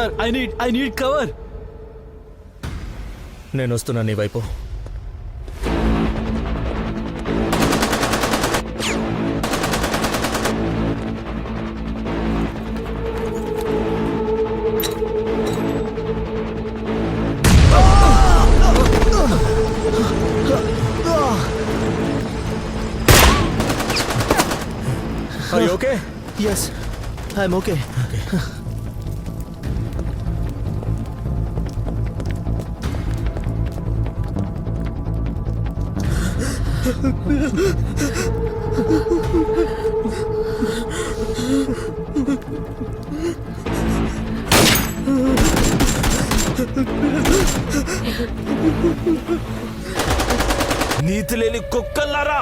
S4: Sir I need cover.
S1: నేను వస్తున్నా నీ వైపు. Are you okay?
S4: Yes, I'm okay.
S11: నీతి లేని కుక్కల్లారా,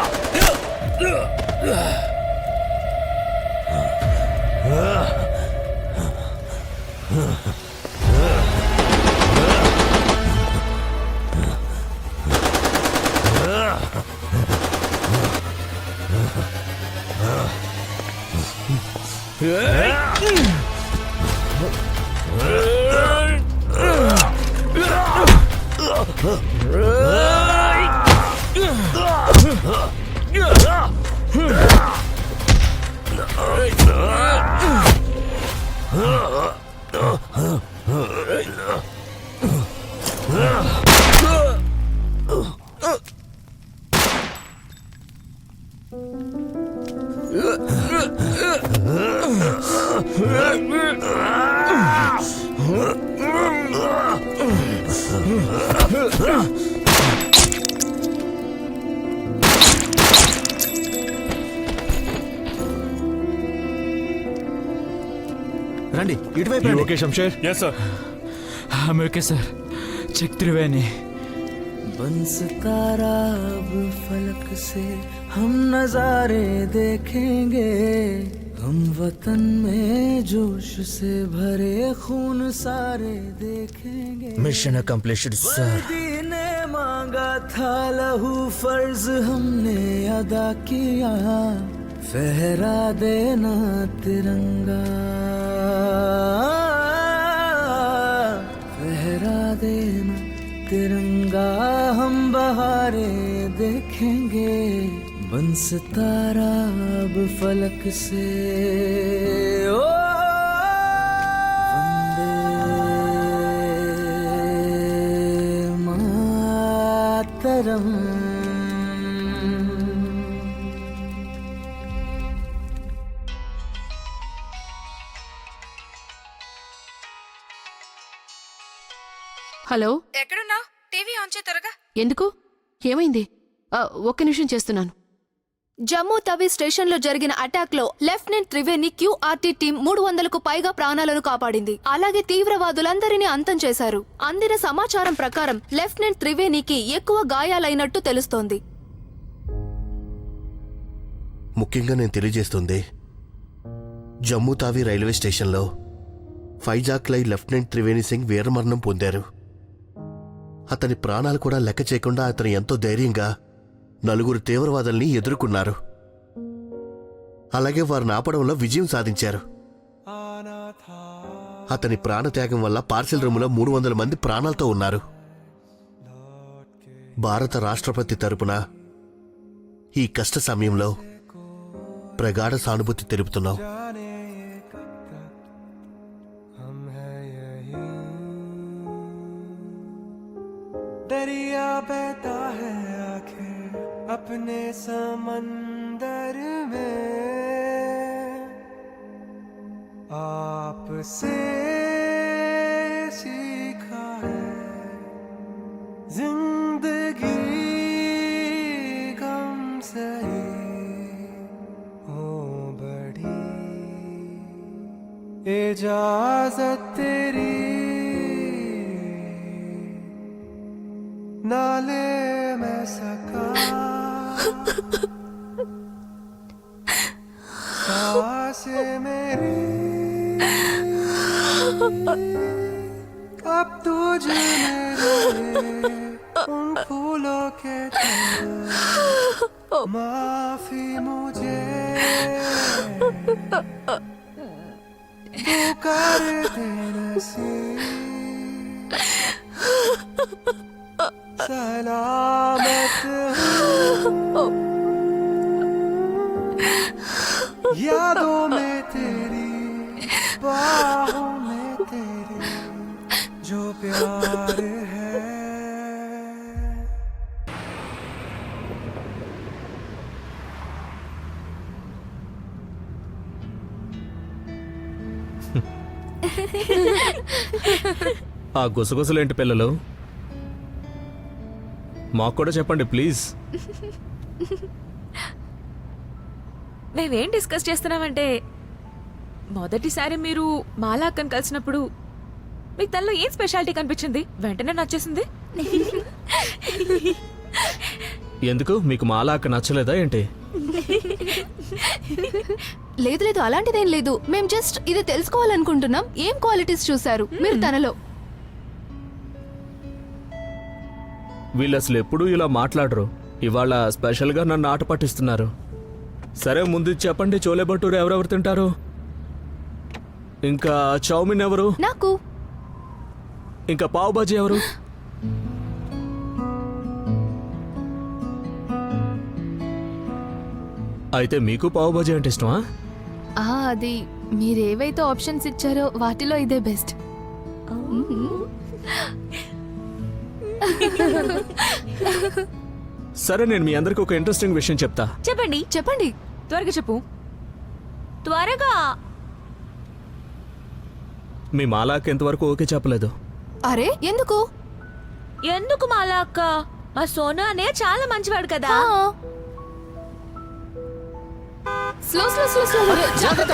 S4: రండి ఇటువైపు.
S11: Okay Shamsher?
S9: Yes sir.
S5: Okay sir. Check Triveni.
S10: बन सितारा अब फलक से हम नजारे देखेंगे, हम वतन में जोश से भरे खून सारे देखेंगे.
S1: Mission accomplished sir.
S10: वर्दी ने मांगा था लहू, फर्ज हमने अदा किया, फहरा देना तिरंगा, फहरा देना तिरंगा, हम बहारे देखेंगे, बन सितारा अब फलक से. ओ वंदे मातरम.
S7: హలో,
S13: ఎక్కడున్నా? టీవీ ఆన్ చేయి త్వరగా.
S7: ఎందుకు? ఏమైంది? ఒక్క నిమిషం చేస్తున్నాను.
S3: జమ్మూ తవి స్టేషన్లో జరిగిన అటాక్లో లెఫ్టినెంట్ త్రివేణి క్యూఆర్టీ టీం 300కు పైగా ప్రాణాలను కాపాడింది. అలాగే తీవ్రవాదులందరినీ అంతం చేశారు. అందిన సమాచారం ప్రకారం లెఫ్టినెంట్ త్రివేణికి ఎక్కువ గాయాలైనట్టు తెలుస్తోంది.
S14: ముఖ్యంగా నేను తెలియజేస్తుంది, జమ్మూ తావి రైల్వే స్టేషన్లో ఫైజాక్లై లెఫ్టినెంట్ త్రివేణి సింగ్ వీరమరణం పొందారు. అతని ప్రాణాలు కూడా లెక్క చేయకుండా అతను ఎంతో ధైర్యంగా 4 తీవ్రవాదుల్ని ఎదుర్కొన్నారు. అలాగే వారిని ఆపడంలో విజయం సాధించారు. అతని ప్రాణత్యాగం వల్ల పార్సిల్ రూములో 300 మంది ప్రాణాలతో ఉన్నారు. భారత రాష్ట్రపతి తరపున ఈ కష్ట సమయంలో ప్రగాఢ సానుభూతి తెలుపుతున్నాం.
S10: दरिया बहता है आखिर अपने समंदर में, आपसे सीखा है जिंदगी गम सही हो बड़ी, इजाजत तेरी नाले में सका, सांसें मेरी अब तुझ में रहे उन फूलों के तले, माफी मुझे
S15: यादों में तेरी बाहों में तेरे जो प्यार है
S1: ఆ గుసగుసలేంటి పిల్లలు? మాకు కూడా చెప్పండి ప్లీజ్.
S2: మేమేం డిస్కస్ చేస్తున్నామంటే మొదటిసారి మీరు మాలా అక్కను కలిసినప్పుడు మీకు తనలో ఏం స్పెషాలిటీ కనిపించింది? వెంటనే నచ్చేసింది?
S1: ఎందుకు మీకు మాలా అక్క నచ్చలేదా ఏంటి?
S3: లేదు లేదు అలాంటిదేం లేదు. మేం జస్ట్ ఇది తెలుసుకోవాలనుకుంటున్నాం. ఏం క్వాలిటీస్ చూసారు మీరు తనలో?
S1: వీళ్ళు అసలు ఎప్పుడూ ఇలా మాట్లాడరు. ఇవాళ స్పెషల్గా నన్ను ఆట పట్టిస్తున్నారు. సరే ముందు చెప్పండి, చోలే భటూరు ఎవరెవరు తింటారు? ఇంకా చౌమిన్ ఎవరు?
S3: నాకు.
S1: ఇంకా పావ్ బాజీ ఎవరు? అయితే మీకు పావ్ బాజీ అంటే ఇష్టమా?
S3: అది మీరేవైతే ఆప్షన్స్ ఇచ్చారో వాటిలో ఇదే బెస్ట్.
S1: సరే నేను మీ అందరికి ఒక ఇంట్రెస్టింగ్ విషయం చెప్తా.
S2: చెప్పండి
S3: చెప్పండి,
S2: త్వరగా చెప్పు, త్వరగా.
S1: మీ మాలాకి ఎంతవరకు ఓకే చెప్పలేదు.
S3: అరే ఎందుకు?
S2: ఎందుకు మాలా అక్క? మా సోనా అనే చాలా మంచివాడు కదా.
S3: స్లో స్లో స్లో స్లో జాగ్రత్త.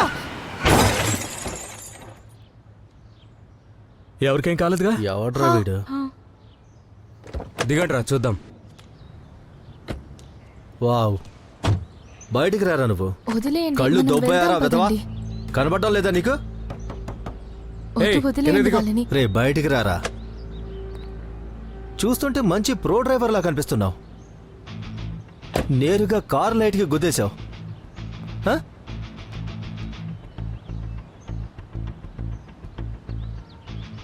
S1: ఎవరికేం కాలేదుగా?
S9: ఎవడ్రా వీడు?
S11: దిగండి రా చూద్దాం.
S4: వావ్, బయటికి రారా నువ్వు.
S3: వదిలేయండి,
S4: కళ్ళు
S3: మనం
S4: దొబ్బయారా
S3: వెళ్దాం
S4: వెదవా?
S3: పదండి.
S4: కనబడడం లేదా నీకు?
S3: వద్దు, వదిలేయండి వాళ్ళని.
S4: రే బయటికి రారా. చూస్తుంటే మంచి ప్రో డ్రైవర్ లా కనిపిస్తున్నావు. నేరుగా కార్ లైట్కి గుద్దేశావు. హ?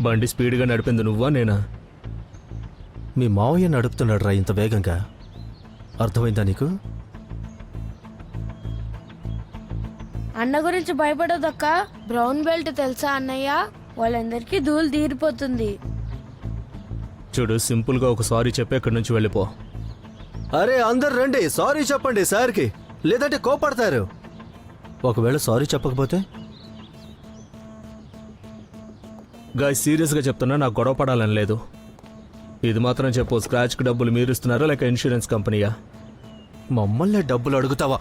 S1: బండి స్పీడ్గా నడిపింది నువ్వా నేనా?
S4: మీ మావయ్య నడుపుతున్నాడు రా ఇంత వేగంగా. అర్థమైందా నీకు?
S6: అన్న గురించి భయపడదక్క. బ్రౌన్ బెల్ట్ తెలుసా అన్నయ్య? వాళ్ళందరికీ ధూళి తీరిపోతుంది.
S1: చూడు, సింపుల్గా ఒక సారీ చెప్పి ఇక్కడి నుంచి వెళ్ళిపో.
S4: అరే అందరు రండి, సారీ చెప్పండి సార్కి, లేదంటే కోపడతారు. ఒకవేళ సారీ చెప్పకపోతే?
S1: గాయ్ సీరియస్గా చెప్తున్నా, నాకు గొడవ పడాలని లేదు. ఇది మాత్రం చెప్పు, స్క్రాచ్కి డబ్బులు మీరు ఇస్తున్నారా లేక ఇన్సూరెన్స్ కంపెనీయా?
S4: మమ్మల్ని డబ్బులు అడుగుతావా?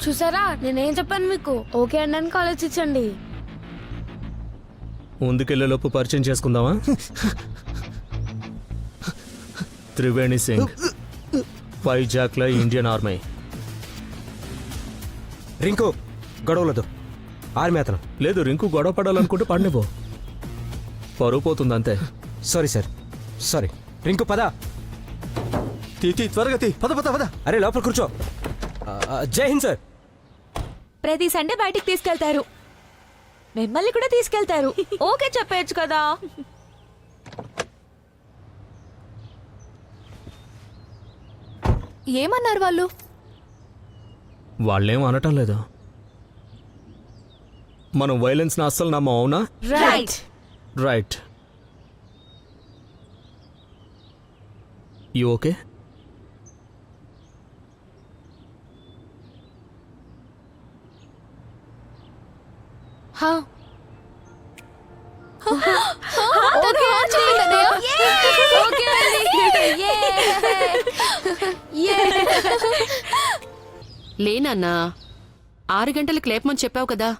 S6: చూసారా, నేనేం చెప్పాను మీకు? ఓకే అనడానికి ఆలోచించండి.
S1: ముందుకెళ్ళేలోపు పరిచయం చేసుకుందామా? త్రివేణి సింగ్, వైజాగ్ల ఇండియన్ ఆర్మీ.
S11: రింకు గొడవలదు, ఆర్మీ అతను.
S1: లేదు, రింకు గొడవ పడాలనుకుంటే పడినిపో, పరువు పోతుంది అంతే.
S11: Sorry sir, sorry. రింకు పద.
S4: త్వరగా పద పద పద.
S11: అరే లోపల కూర్చో. జై హింద్ సార్.
S2: ప్రతి సండే బయటికి తీసుకెళ్తారు, మిమ్మల్ని కూడా తీసుకెళ్తారు. ఓకే చెప్పేయచ్చు కదా.
S3: ఏమన్నారు వాళ్ళు?
S1: వాళ్ళేం అనటం లేదు. మనం వైలెన్స్ని అస్సలు నమ్మం, అవునా?
S2: రైట్.
S1: రైట్. You okay?
S3: హా. ఓకే చేయండి అన్నయ్య. ఓకే అండి.
S7: లేనన్నా, 6 గంటలకు లేపమని చెప్పావు కదా.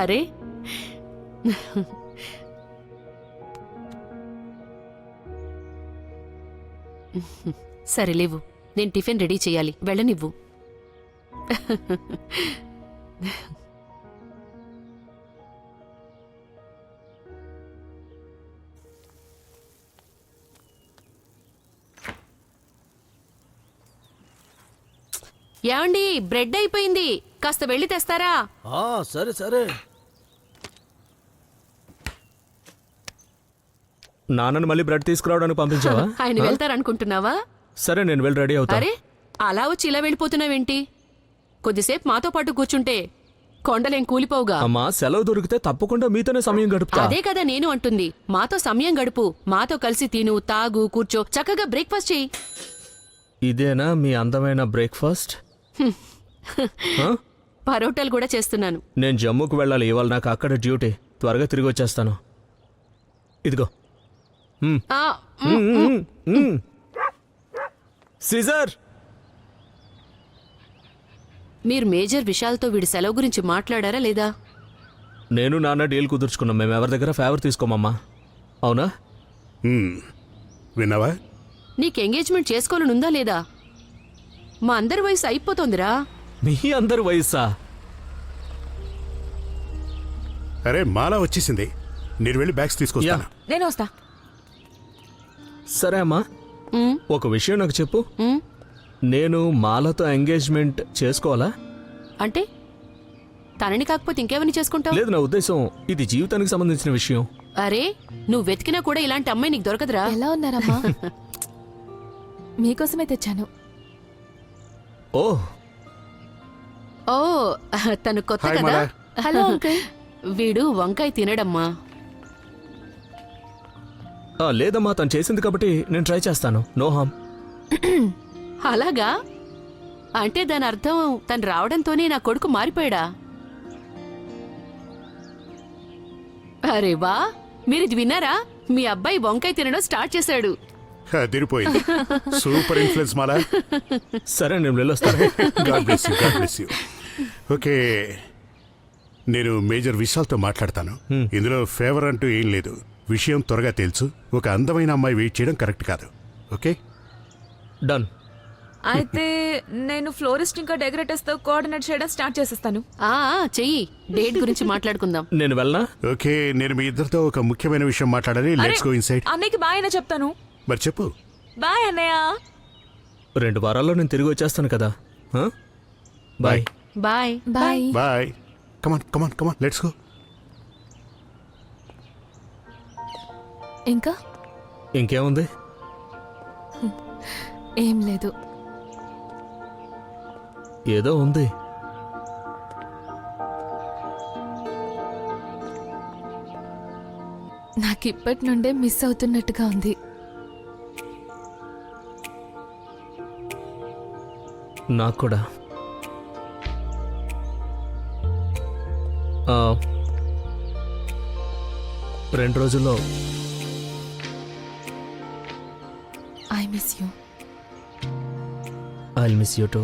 S7: అరే సరే లేవు, నేను టిఫిన్ రెడీ చేయాలి, వెళ్ళనివ్వు. ఏమండి, బ్రెడ్ అయిపోయింది, కాస్త వెళ్ళి తెస్తారా?
S9: సరే సరే.
S1: నాన్నని మళ్ళీ బ్రెడ్ తీసుకురావడానికి పంపించావా?
S7: ఆయన వెళ్తారనుకుంటున్నావా?
S1: సరే నేను వెళ్ళి రెడీ అవుతా.
S7: అరే అలా వచ్చి ఇలా వెళ్ళిపోతున్నావేంటి? కొద్దిసేపు మాతో పాటు కూర్చుంటే కొండలేం కూలిపోవుగా.
S1: అమ్మా, సెలవు దొరికితే తప్పకుండా మీతోనే సమయం గడుపుతా.
S7: అదే కదా నేను అంటుంది, మాతో సమయం గడుపు, మాతో కలిసి తిను, తాగు, కూర్చో, చక్కగా బ్రేక్ఫాస్ట్ చెయ్యి.
S1: ఇదేనా మీ అందమైన బ్రేక్ఫాస్ట్?
S7: పరోటాలు కూడా చేస్తున్నాను.
S1: నేను జమ్మూకు వెళ్ళాలి, ఇవాళ నాకు అక్కడ డ్యూటీ. త్వరగా తిరిగి వచ్చేస్తాను. ఇదిగో.
S7: ఆ,
S1: సీజర్,
S7: మీరు మేజర్ విషయాలతో వీడి సెలవు గురించి మాట్లాడారా లేదా?
S1: నేను నాన్న డీల్ కుదుర్చుకున్నాం. మేము ఎవరి దగ్గర ఫేవర్ తీసుకోమమ్మా. అవునా?
S8: విన్నావా?
S7: నీకు ఎంగేజ్మెంట్ చేసుకోవాలనుందా లేదా? మా అందరి వయసు అయిపోతోందిరా.
S1: మీ అందరి వయసా?
S8: అరే మాలా వచ్చేసింది, నేను వెళ్ళి బ్యాగ్స్ తీసుకొస్తాను.
S2: నేను వస్తా.
S1: సరే అమ్మా, ఒక విషయం నాకు చెప్పు. నేను మాలతో ఎంగేజ్మెంట్ చేసుకోవాలా?
S7: అంటే తనని కాకపోతే ఇంకెవరిని చేసుకుంటావు?
S1: లేదు, నా ఉద్దేశం ఇది జీవితానికి సంబంధించిన విషయం.
S7: అరే నువ్వు వెతికినా కూడా ఇలాంటి అమ్మాయి నీకు దొరకదురా.
S2: ఎలా ఉన్నారమ్మా? మీకోసమే తెచ్చాను.
S1: ఓ
S7: ఓ తను కొత్త
S8: హాయ్
S7: కదా.
S8: మాలా.
S2: Hello uncle.
S7: వీడు వంకాయ తినడమ్మా.
S1: లేదమ్మా, తను చేసింది కాబట్టి నేను ట్రై చేస్తాను. No harm.
S7: అలాగా? అంటే దాని అర్థం తను రావడంతోనే నా కొడుకు మారిపోయాడా? అరే వా, మీరు ఇది విన్నారా? మీ అబ్బాయి వంకాయ తినడం స్టార్ట్ చేశాడు.
S8: అదిరిపోయింది. సూపర్ ఇన్ఫ్లుయెన్స్ మాలా.
S1: సరే నేను వెళ్ళొస్తాను.
S8: God bless you, God bless you. Okay, నేను మేజర్ విశాల్తో మాట్లాడతాను. ఇందులో ఫేవర్ అంటూ ఏం లేదు. విషయం త్వరగా తెలుసు. ఒక అందమైన అమ్మాయి వెయిట్ చేయడం కరెక్ట్ కాదు. Okay
S1: done.
S2: అయితే నేను ఫ్లోరిస్ట్ ఇంకా డెకరేటర్స్ తో కోఆర్డినేట్ చేయడం స్టార్ట్ చేసేస్తాను.
S7: చెయ్యి, డేట్ గురించి మాట్లాడుకుందాం.
S1: నేను వెళ్ళనా?
S8: ఓకే, నేను మీ ఇద్దరితో ఒక ముఖ్యమైన విషయం మాట్లాడాలి. Let's go inside.
S2: అన్నయ్యకి బాయ్ అని చెప్తాను.
S8: మరి చెప్పు.
S2: బాయ్ అన్నయ్య.
S1: 2 వారాల్లో నేను తిరిగి వచ్చేస్తాను కదా. Bye
S7: bye
S2: bye
S8: bye. Come on come on come on, let's go.
S2: ఇంకా
S1: ఇంకేముంది?
S2: ఏం లేదు.
S1: ఏదో ఉంది.
S2: నాకు ఇప్పటి నుండే మిస్ అవుతున్నట్టుగా ఉంది.
S1: నాకు కూడా. 2 రోజుల్లో
S2: I miss you.
S1: I'll miss you too.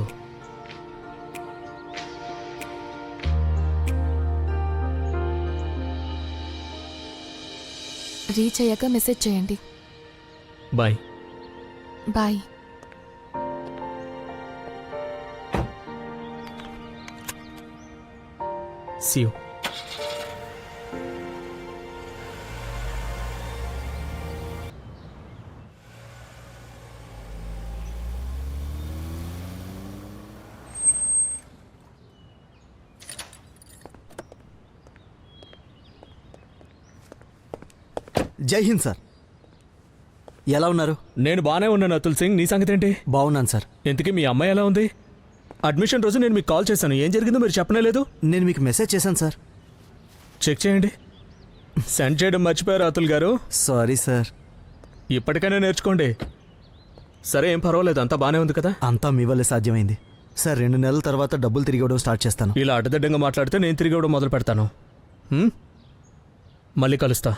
S2: Reach అయ్యాక మెసేజ్ చేయండి.
S1: Bye
S2: bye.
S1: See you.
S10: Jai Hind sir. ఎలా ఉన్నారు?
S1: నేను బాగానే ఉన్నాను అతుల్ సింగ్. నీ సంగతి ఏంటి?
S10: బాగున్నాను సార్.
S1: ఇంతకీ మీ అమ్మాయి ఎలా ఉంది? అడ్మిషన్ రోజు నేను మీకు కాల్ చేశాను. ఏం జరిగిందో మీరు చెప్పనే లేదు.
S10: నేను మీకు మెసేజ్ చేశాను సార్.
S1: చెక్ చేయండి. సెండ్ చేయడం మర్చిపోయారు అతుల్ గారు.
S10: Sorry sir.
S1: ఇప్పటికైనా నేర్చుకోండి. సరే, ఏం పర్వాలేదు, అంతా బాగానే ఉంది కదా.
S10: అంతా మీ వల్లే సాధ్యమైంది సార్. 2 నెలల తర్వాత డబ్బులు తిరిగి ఇవ్వడం స్టార్ట్ చేస్తాను.
S1: ఇలా అడ్డదిడ్డంగా మాట్లాడితే నేను తిరిగి ఇవ్వడం మొదలు పెడతాను. మళ్ళీ కలుస్తా.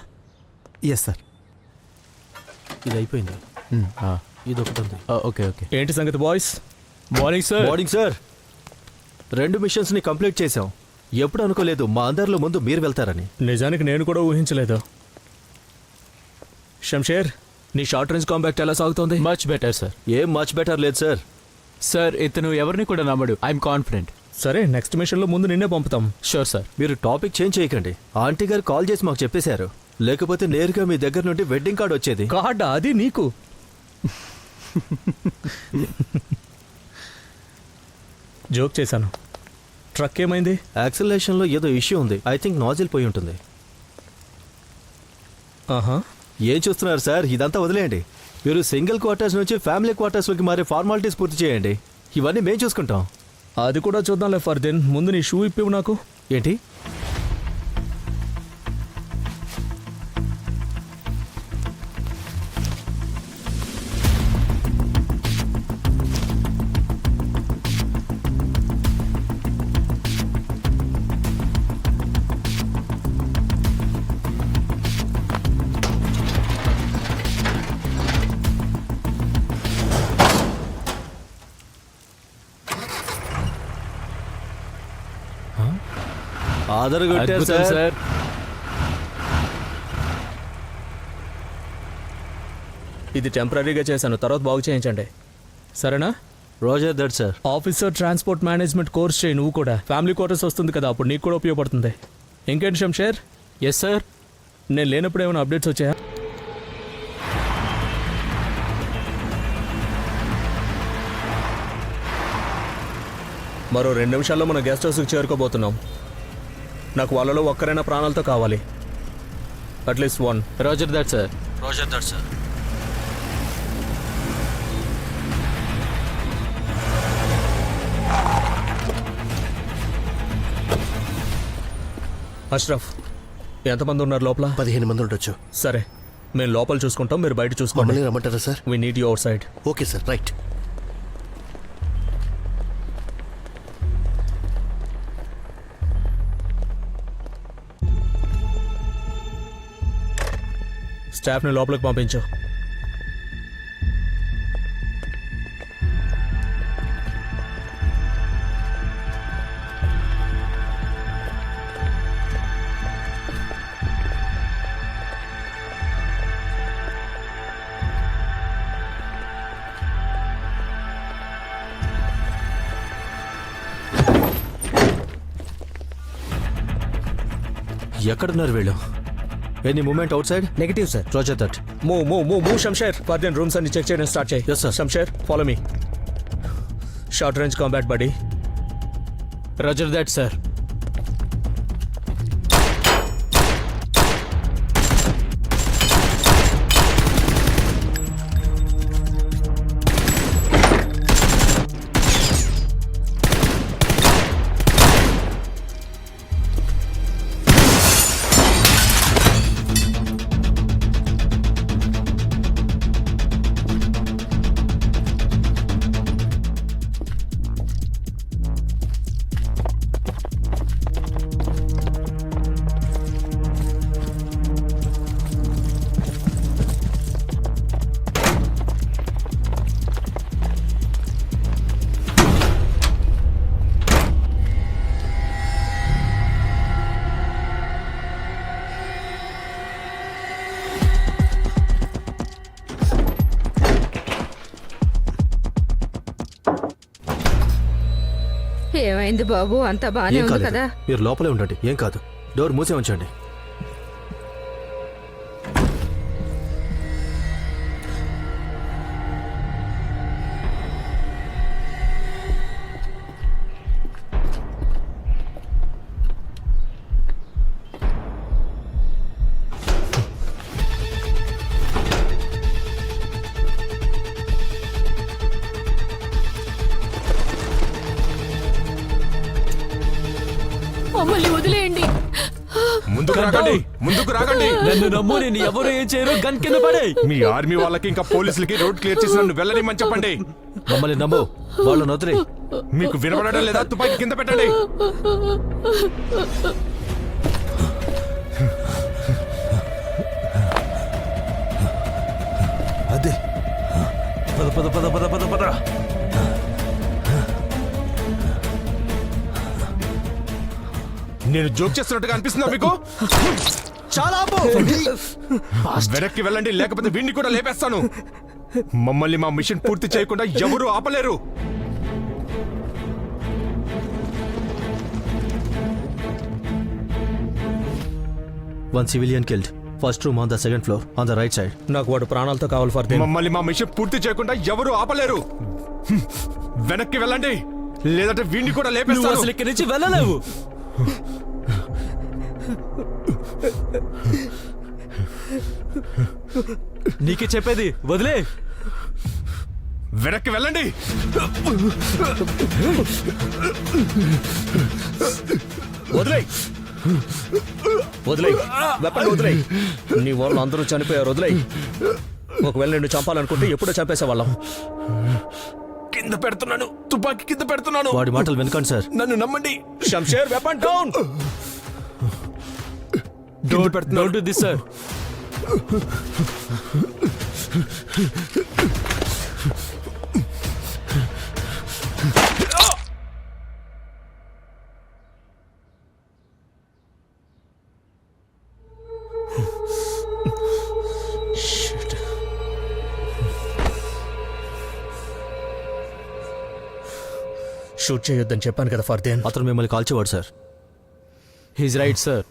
S10: Yes sir.
S9: ఇది అయిపోయింది. ఇది ఒకటి ఉంది.
S4: Okay okay.
S1: ఏంటి సంగతి boys? Morning sir.
S4: Morning sir. 2 మిషన్స్ని కంప్లీట్ చేసాం. ఎప్పుడు అనుకోలేదు మా అందరిలో ముందు మీరు వెళ్తారని.
S1: నిజానికి నేను కూడా ఊహించలేదు. షంషేర్, నీ షార్ట్ రేంజ్ కాంబాక్ట్ ఎలా సాగుతోంది?
S5: Much better sir.
S4: ఏం మచ్ బెటర్ లేదు సార్.
S5: సార్ ఇతను ఎవరిని కూడా నమ్మడు. I'm confident.
S1: సరే, నెక్స్ట్ మిషన్లో ముందు నిన్నే పంపుతాం.
S5: Sure sir.
S4: మీరు టాపిక్ చేంజ్ చేయకండి. ఆంటీ గారు కాల్ చేసి మాకు చెప్పేశారు. లేకపోతే నేరుగా మీ దగ్గర నుండి వెడ్డింగ్ కార్డ్ వచ్చేది.
S1: కార్డా? అది నీకు? జోక్ చేశాను. ట్రక్ ఏమైంది?
S4: యాక్సిలరేషన్లో ఏదో ఇష్యూ ఉంది. ఐ థింక్ నాజిల్ పోయి ఉంటుంది.
S1: ఆహా.
S4: ఏం చూస్తున్నారు సార్? ఇదంతా వదిలేయండి. మీరు సింగిల్ క్వార్టర్స్ నుంచి ఫ్యామిలీ క్వార్టర్స్లోకి మారే ఫార్మాలిటీస్ పూర్తి చేయండి. ఇవన్నీ మేము చూసుకుంటాం.
S1: అది కూడా చూద్దాంలే ఫర్దీన్. ముందు నీ షూ ఇప్పివు నాకు.
S4: ఏంటి? ఆధార్ కొట్టారు సార్.
S1: ఇది టెంపరీగా చేశాను, తర్వాత బాగు చేయించండి. సరేనా?
S4: Roger that sir.
S1: Officer transport management course చేయి నువ్వు కూడా. ఫ్యామిలీ క్వార్టర్స్ వస్తుంది కదా, అప్పుడు నీకు కూడా ఉపయోగపడుతుంది. ఇంకేంటి షంషేర్?
S5: Yes sir.
S1: నేను లేనప్పుడు ఏమైనా అప్డేట్స్ వచ్చాయా? మరో 2 నిమిషాల్లో మన గెస్ట్ హౌస్కి చేరుకోబోతున్నాం. నాకు వాళ్ళలో ఒక్కరైనా ప్రాణాలతో కావాలి. At least 1.
S5: Roger that sir.
S4: Roger that sir.
S1: Ashraf, ఎంతమంది ఉన్నారు లోపల?
S14: 15 మంది ఉండొచ్చు.
S1: సరే, మేము లోపల చూసుకుంటాం, మీరు బయట చూసుకోండి.
S14: మమ్మల్ని రమ్మంటారా sir?
S1: We need you outside.
S14: Okay sir, right.
S1: స్టాఫ్ని లోపలికి పంపించు.
S4: ఎక్కడున్నారు వీళ్ళు? Any moment outside?
S1: Negative sir.
S4: Roger that.
S1: Move Shamsher. Fardeen, rooms అన్ని చెక్ చేయడం స్టార్ట్ చేయి.
S4: Yes sir.
S1: Shamsher, follow me. Short range combat buddy.
S5: Roger that sir.
S13: ఏమైంది బాబు? అంతా బానే
S4: ఏం
S13: ఉంది
S4: కాలేదు.
S13: కదా?
S4: మీరు లోపలే ఉండండి, ఏం కాదు. డోర్ మూసే ఉంచండి.
S7: మమ్మల్ని వదిలేయండి.
S11: ముందుకు రాకండి, ముందుకు రాకండి.
S5: నన్ను నమ్ము, నేను ఎవరు ఏం చేయరు. గన్ కింద పడే.
S11: మీ ఆర్మీ వాళ్ళకి ఇంకా పోలీసులకి రోడ్ క్లియర్ చేసి నన్ను వెళ్ళనిమని చెప్పండి.
S4: మమ్మల్ని నమ్ము, వాళ్ళని వదిలే.
S11: మీకు వినపడడం లేదా? తుపాకీ కింద పెట్టండి.
S10: అదే పద పద పద పద పద పద.
S11: నేను జోక్ చేస్తున్నట్టుగా అనిపిస్తుందా మీకు?
S4: చాలా
S11: వెనక్కి వెళ్ళండి, లేకపోతే వీడిని కూడా లేపేస్తాను. మమ్మల్ని మా మిషన్ పూర్తి చేయకుండా ఎవరు ఆపలేరు.
S4: One civilian killed. First room on the second floor on the right side.
S1: నాకు వాడు ప్రాణాలతో కావాలి ఫర్దీన్.
S11: మమ్మల్ని మా మిషన్ పూర్తి చేయకుండా ఎవరు ఆపలేరు. వెనక్కి వెళ్ళండి, లేదంటే వీడిని కూడా
S5: నువ్వు
S11: లేపేస్తాను.
S5: అసలు ఇక్కడి నుంచి వెళ్ళలేవు. నీకే చెప్పేది, వదిలే.
S11: వెనక్కి వెళ్ళండి.
S1: వదిలేయ్ వదిలేయ్, వెపన్ వదిలేయ్. నీ వాళ్ళు అందరూ చనిపోయారు, వదిలేయ్. ఒకవేళ నిన్ను చంపాలనుకుంటే ఎప్పుడో చంపేసేవాళ్ళం.
S11: కింద పెడుతున్నాను, తుపాకీ కింద పెడుతున్నాను.
S4: వాడి మాటలు వినకండి సార్.
S11: నన్ను నమ్మండి.
S1: Shamsher, weapon down.
S5: Don't do this sir.
S1: Shoot చేయొద్దని చెప్పాను కదా ఫర్దీన్.
S4: అతను మిమ్మల్ని కాల్చేవాడు sir.
S5: He's right sir.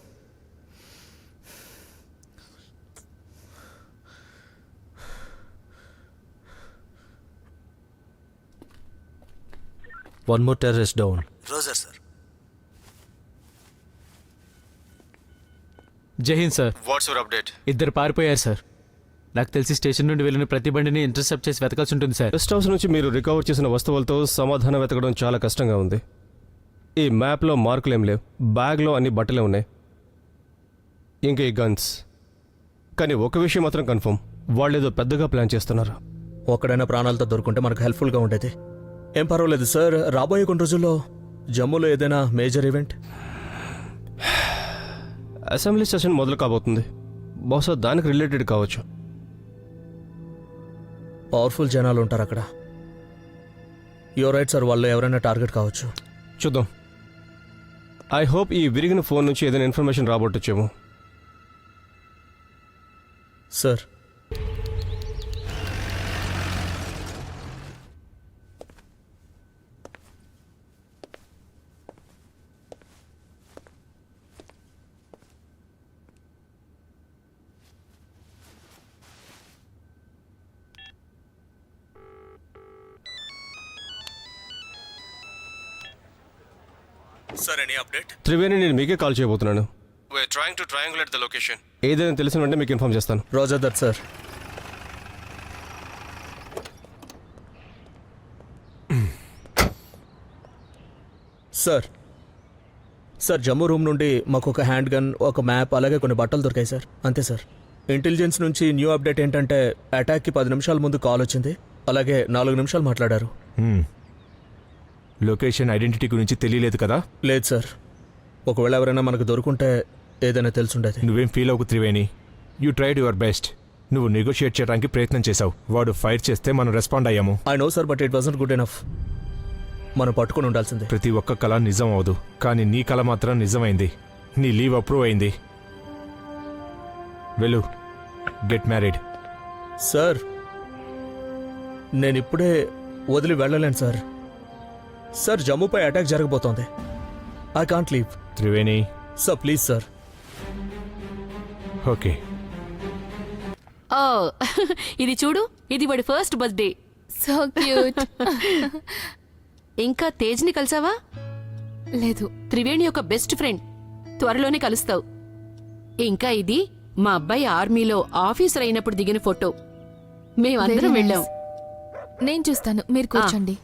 S4: One more terrorist down.
S10: Roger sir.
S5: Jai Hind sir.
S12: What's your update?
S5: ఇద్దరు పారిపోయారు సార్. నాకు తెలిసి స్టేషన్ నుండి వెళ్ళిన ప్రతి బండిని ఇంటర్సెప్ట్ చేసి వెతకాల్సి ఉంటుంది సార్.
S12: గెస్ట్ హౌస్ నుంచి మీరు రికవర్ చేసిన వస్తువులతో సమాధానం వెతకడం చాలా కష్టంగా ఉంది. ఈ మ్యాప్లో మార్కులేం లేవు. బ్యాగ్లో అన్ని బట్టలే ఉన్నాయి, ఇంకా ఈ గన్స్. కానీ ఒక విషయం మాత్రం కన్ఫర్మ్, వాళ్ళేదో పెద్దగా ప్లాన్ చేస్తున్నారు.
S1: ఒక్కడైనా ప్రాణాలతో దొరుకుంటే మనకు హెల్ప్ఫుల్గా ఉండేది. ఏం పర్వాలేదు సార్. రాబోయే కొన్ని రోజుల్లో జమ్మూలో ఏదైనా మేజర్ ఈవెంట్?
S12: అసెంబ్లీ సెషన్ మొదలు కాబోతుంది. బహుశా దానికి రిలేటెడ్ కావచ్చు.
S1: పవర్ఫుల్ జనాలు ఉంటారు అక్కడ. యువర్ రైట్ సార్, వాళ్ళు ఎవరైనా టార్గెట్ కావచ్చు.
S12: చూద్దాం. ఐ హోప్ ఈ విరిగిన ఫోన్ నుంచి ఏదైనా ఇన్ఫర్మేషన్ రాబట్టొచ్చేమో.
S1: Sir, sir any update?
S12: Triveni, నేను మీకే కాల్ చేయబోతున్నాను. We are trying to triangulate the location. ఏదైనా తెలిసిన వెంటనే మీకు ఇన్ఫార్మ్ చేస్తాను.
S1: Roger that sir. Sir sir, Jammu room నుండి మాకు ఒక హ్యాండ్ గన్, ఒక మ్యాప్, అలాగే కొన్ని బట్టలు దొరికాయి సార్. అంతే సార్. ఇంటెలిజెన్స్ నుంచి న్యూ అప్డేట్ ఏంటంటే అటాక్కి 10 నిమిషాల ముందు కాల్ వచ్చింది, అలాగే 4 నిమిషాలు మాట్లాడారు.
S11: లొకేషన్ ఐడెంటిటీ గురించి తెలియలేదు కదా?
S1: లేదు సార్. ఒకవేళ ఎవరైనా మనకు దొరుకుంటే ఏదైనా తెలుసుండేది.
S11: నువ్వేం ఫీల్ అవ్వకు Triveni. You tried your best. నువ్వు నెగోషియేట్ చేయడానికి ప్రయత్నం చేశావు. వాడు ఫైర్ చేస్తే మనం రెస్పాండ్ అయ్యాము.
S1: I know sir, but it wasn't good enough. మనం పట్టుకుని ఉండాల్సిందే.
S11: ప్రతి ఒక్క కళ నిజం అవదు, కానీ నీ కళ మాత్రం నిజమైంది. నీ లీవ్ అప్రూవ్ అయింది. వెళ్ళు, గెట్ మ్యారీడ్.
S1: సార్, నేను ఇప్పుడే వదిలి వెళ్ళలేను సార్. సార్, జమ్మూపై అటాక్ జరగబోతోంది. I can't leave.
S11: Triveni.
S1: Sir please sir.
S11: Okay.
S7: ఓ ఇది చూడు, ఇది వాడి ఫస్ట్ బర్త్డే.
S3: So cute.
S7: ఇంకా తేజ్ని కలిసావా?
S3: లేదు.
S7: త్రివేణి యొక్క బెస్ట్ ఫ్రెండ్. త్వరలోనే కలుస్తావు. ఇంకా ఇది మా అబ్బాయి ఆర్మీలో ఆఫీసర్ అయినప్పుడు దిగిన ఫోటో. మేమందరం
S3: Very nice.
S7: వెళ్ళాం.
S3: నేను చూస్తాను, మీరు కూర్చోండి.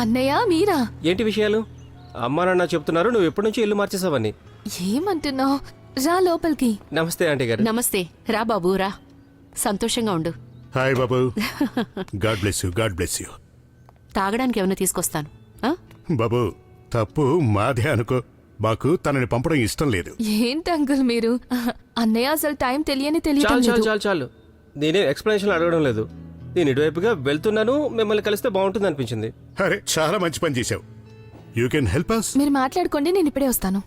S3: అన్నయ్య, మీరా?
S12: ఏంటి విషయాలు? అమ్మా నాన్న చెప్తున్నారు నువ్వు ఎప్పటి నుంచి ఇల్లు మార్చేసావని.
S3: ఏమంటున్నావు? రా లోపలికి.
S12: నమస్తే ఆంటీ గారు.
S7: నమస్తే. రా బాబు, రా. సంతోషంగా ఉండు.
S8: Hi Babu. God bless you, God bless you.
S7: తాగడానికి ఏమైనా తీసుకొస్తాను. ఆ?
S8: బాబు, తప్పు మాదే అనుకో. మాకు తనని పంపడం ఇష్టం లేదు.
S3: ఏంటి అంకుల్ మీరు? అన్నయ్య అసలు టైం తెలియని తెలియటం
S12: చాలు చాలు
S3: లేదు.
S12: చాలు చాలు. నేనే ఎక్స్ప్లెనేషన్ అడగడం లేదు. నేను ఇటువైపుగా వెళ్తున్నాను, మిమ్మల్ని కలిస్తే బాగుంటుంది అనిపించింది.
S8: అరే, చాలా మంచి పని చేశావు. You can help us.
S2: మీరు మాట్లాడుకోండి, నేను ఇప్పుడే వస్తాను.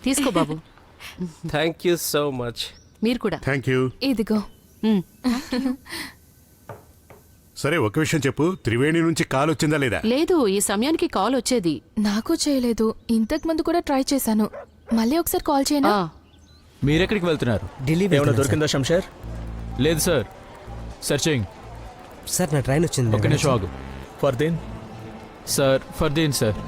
S7: తీసుకో బాబు.
S12: Thank you so much.
S7: మీరు కూడా.
S8: Thank you.
S2: ఇదిగో.
S8: సరే, ఒక విషయం చెప్పు, త్రివేణి నుంచి కాల్ వచ్చిందా లేదా?
S7: లేదు, ఈ సమయానికి కాల్ వచ్చేది.
S2: నాకు చేయలేదు. ఇంతకు ముందు కూడా ట్రై చేశాను. మళ్ళీ ఒకసారి కాల్ చేయనా?
S5: మీరెక్కడికి వెళ్తున్నారు?
S10: ఢిల్లీ
S1: ఏమైనా దొరికిందా శంషేర్?
S5: లేదు సార్, సెర్చింగ్.
S10: సార్ నా ట్రైన్ వచ్చింది.
S5: ఒక్క నిమిషం ఆగు.
S1: Fardeen
S5: sir, Fardeen sir.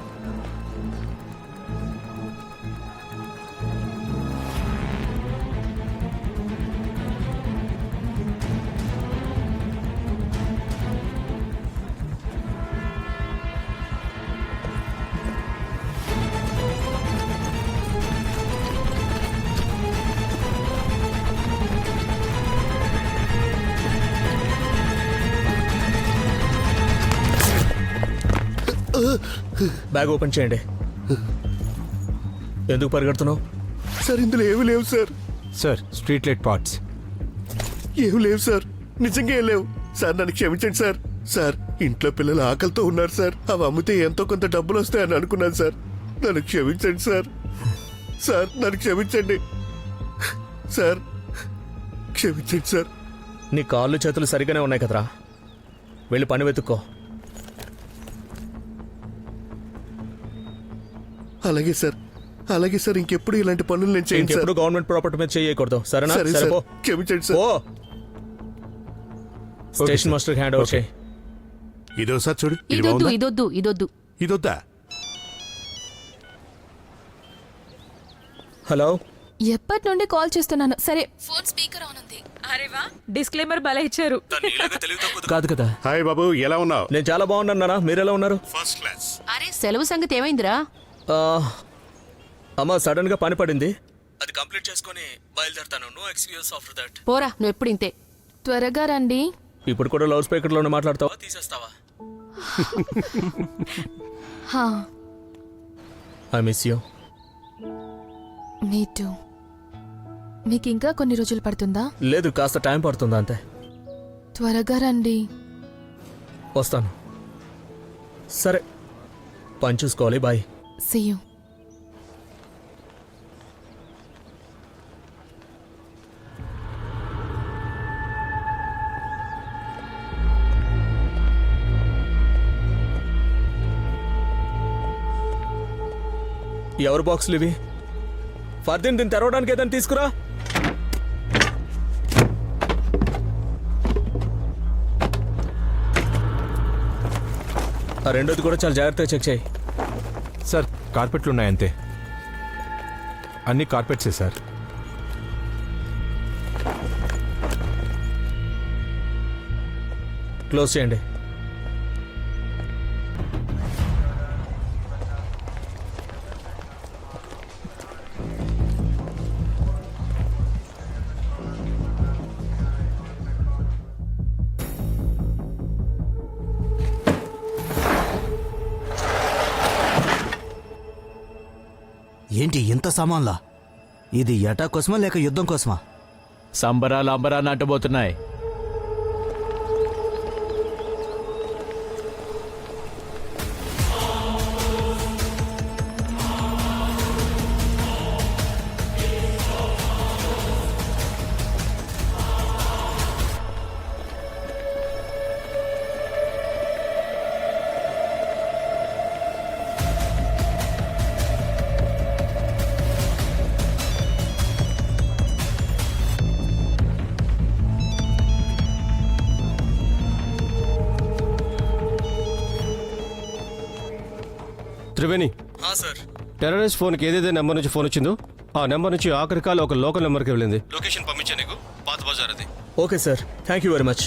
S1: Bag open చేయండి. ఎందుకు పరిగెడుతున్నావు?
S14: సార్ ఇందులో ఏమి లేవు sir.
S11: Sir, street light parts.
S14: ఏమి లేవు సార్, నిజంగా ఏం లేవు సార్. నన్ను క్షమించండి సార్. సార్, ఇంట్లో పిల్లలు ఆకలితో ఉన్నారు సార్. అవి అమ్మితే ఎంతో కొంత డబ్బులు వస్తాయని అనుకున్నాను సార్. నన్ను క్షమించండి సార్. సార్, నన్ను క్షమించండి సార్. క్షమించండి సార్.
S1: నీ కాళ్ళు చేతులు సరిగానే ఉన్నాయి కదరా, వెళ్ళి పని వెతుక్కో.
S14: అలాగే సార్, అలాగే సార్. ఇంకెప్పుడు ఇలాంటి పనులు నేను చేయను సార్.
S1: ఇంకెప్పుడు గవర్నమెంట్ ప్రాపర్టీ మీద చేయకూడదు, సరేనా?
S14: సరే
S1: సరే,
S14: సార్.
S1: పో.
S14: క్షమించండి సార్.
S1: ఓ స్టేషన్ మాస్టర్ హ్యాండ్ ఓవర్ చేయి.
S8: ఇదోసారి చూడు. ఇది
S7: ఇదొద్దు,
S8: బాగుందా?
S7: ఇదొద్దు, ఇదొద్దు.
S8: ఇదొద్దా?
S1: హలో,
S2: ఎప్పటి నుండి కాల్ చేస్తున్నాను. సరే, ఫోన్ స్పీకర్ ఆన్ ఉంది. అరే వా, డిస్క్లైమర్ భలే ఇచ్చారు.
S5: కాదు కదా.
S8: హాయ్ బాబు, ఎలా ఉన్నావు?
S1: నేను చాలా బాగున్నాను నాన్న, మీరెలా ఉన్నారు?
S8: First class.
S7: అరే, సెలవు సంగతి ఏమైందిరా?
S1: అమ్మ సడన్ గా పని పడింది, అది కంప్లీట్ చేసుకొని బయలుదేరుతాను. No excuse after that.
S7: పోరా, నువ్వు ఎప్పుడు ఇంతే.
S2: త్వరగా రండి.
S1: ఇప్పుడు కూడా లౌడ్ స్పీకర్ లోనే మాట్లాడతావా, తీసేస్తావా? I miss you.
S2: Me two. మీకు ఇంకా కొన్ని రోజులు పడుతుందా?
S1: లేదు, కాస్త టైం పడుతుందా అంతే.
S2: త్వరగా రండి.
S1: వస్తాను. సరే, పని చూసుకోవాలి. బాయ్.
S2: See you.
S1: ఎవరు బాక్సులు ఇవి? ఫర్దీన్, దీన్ని తెరవడానికి ఏదైనా తీసుకురా. ఆ రెండోది కూడా చాలా జాగ్రత్తగా చెక్ చేయి.
S11: సార్, కార్పెట్లు ఉన్నాయంతే. అన్ని కార్పెట్సే సార్.
S1: క్లోజ్ చేయండి.
S10: ఏంటి ఇంత సామాన్లా? ఇది అటాక్ కోసమా లేక యుద్ధం కోసమా?
S5: సంబరాలు అంబరాలు అంటబోతున్నాయి.
S12: త్రివేణి,
S1: సార్,
S12: టెర్రరిస్ట్ ఫోన్కి ఏదైతే నెంబర్ నుంచి ఫోన్ వచ్చిందో ఆ నెంబర్ నుంచి ఆఖరి కాల్ ఒక లోకల్ నెంబర్కి వెళ్ళింది. లొకేషన్ పంపించా నీకు, పాత బజార్ అది.
S1: Okay sir, thank you very much.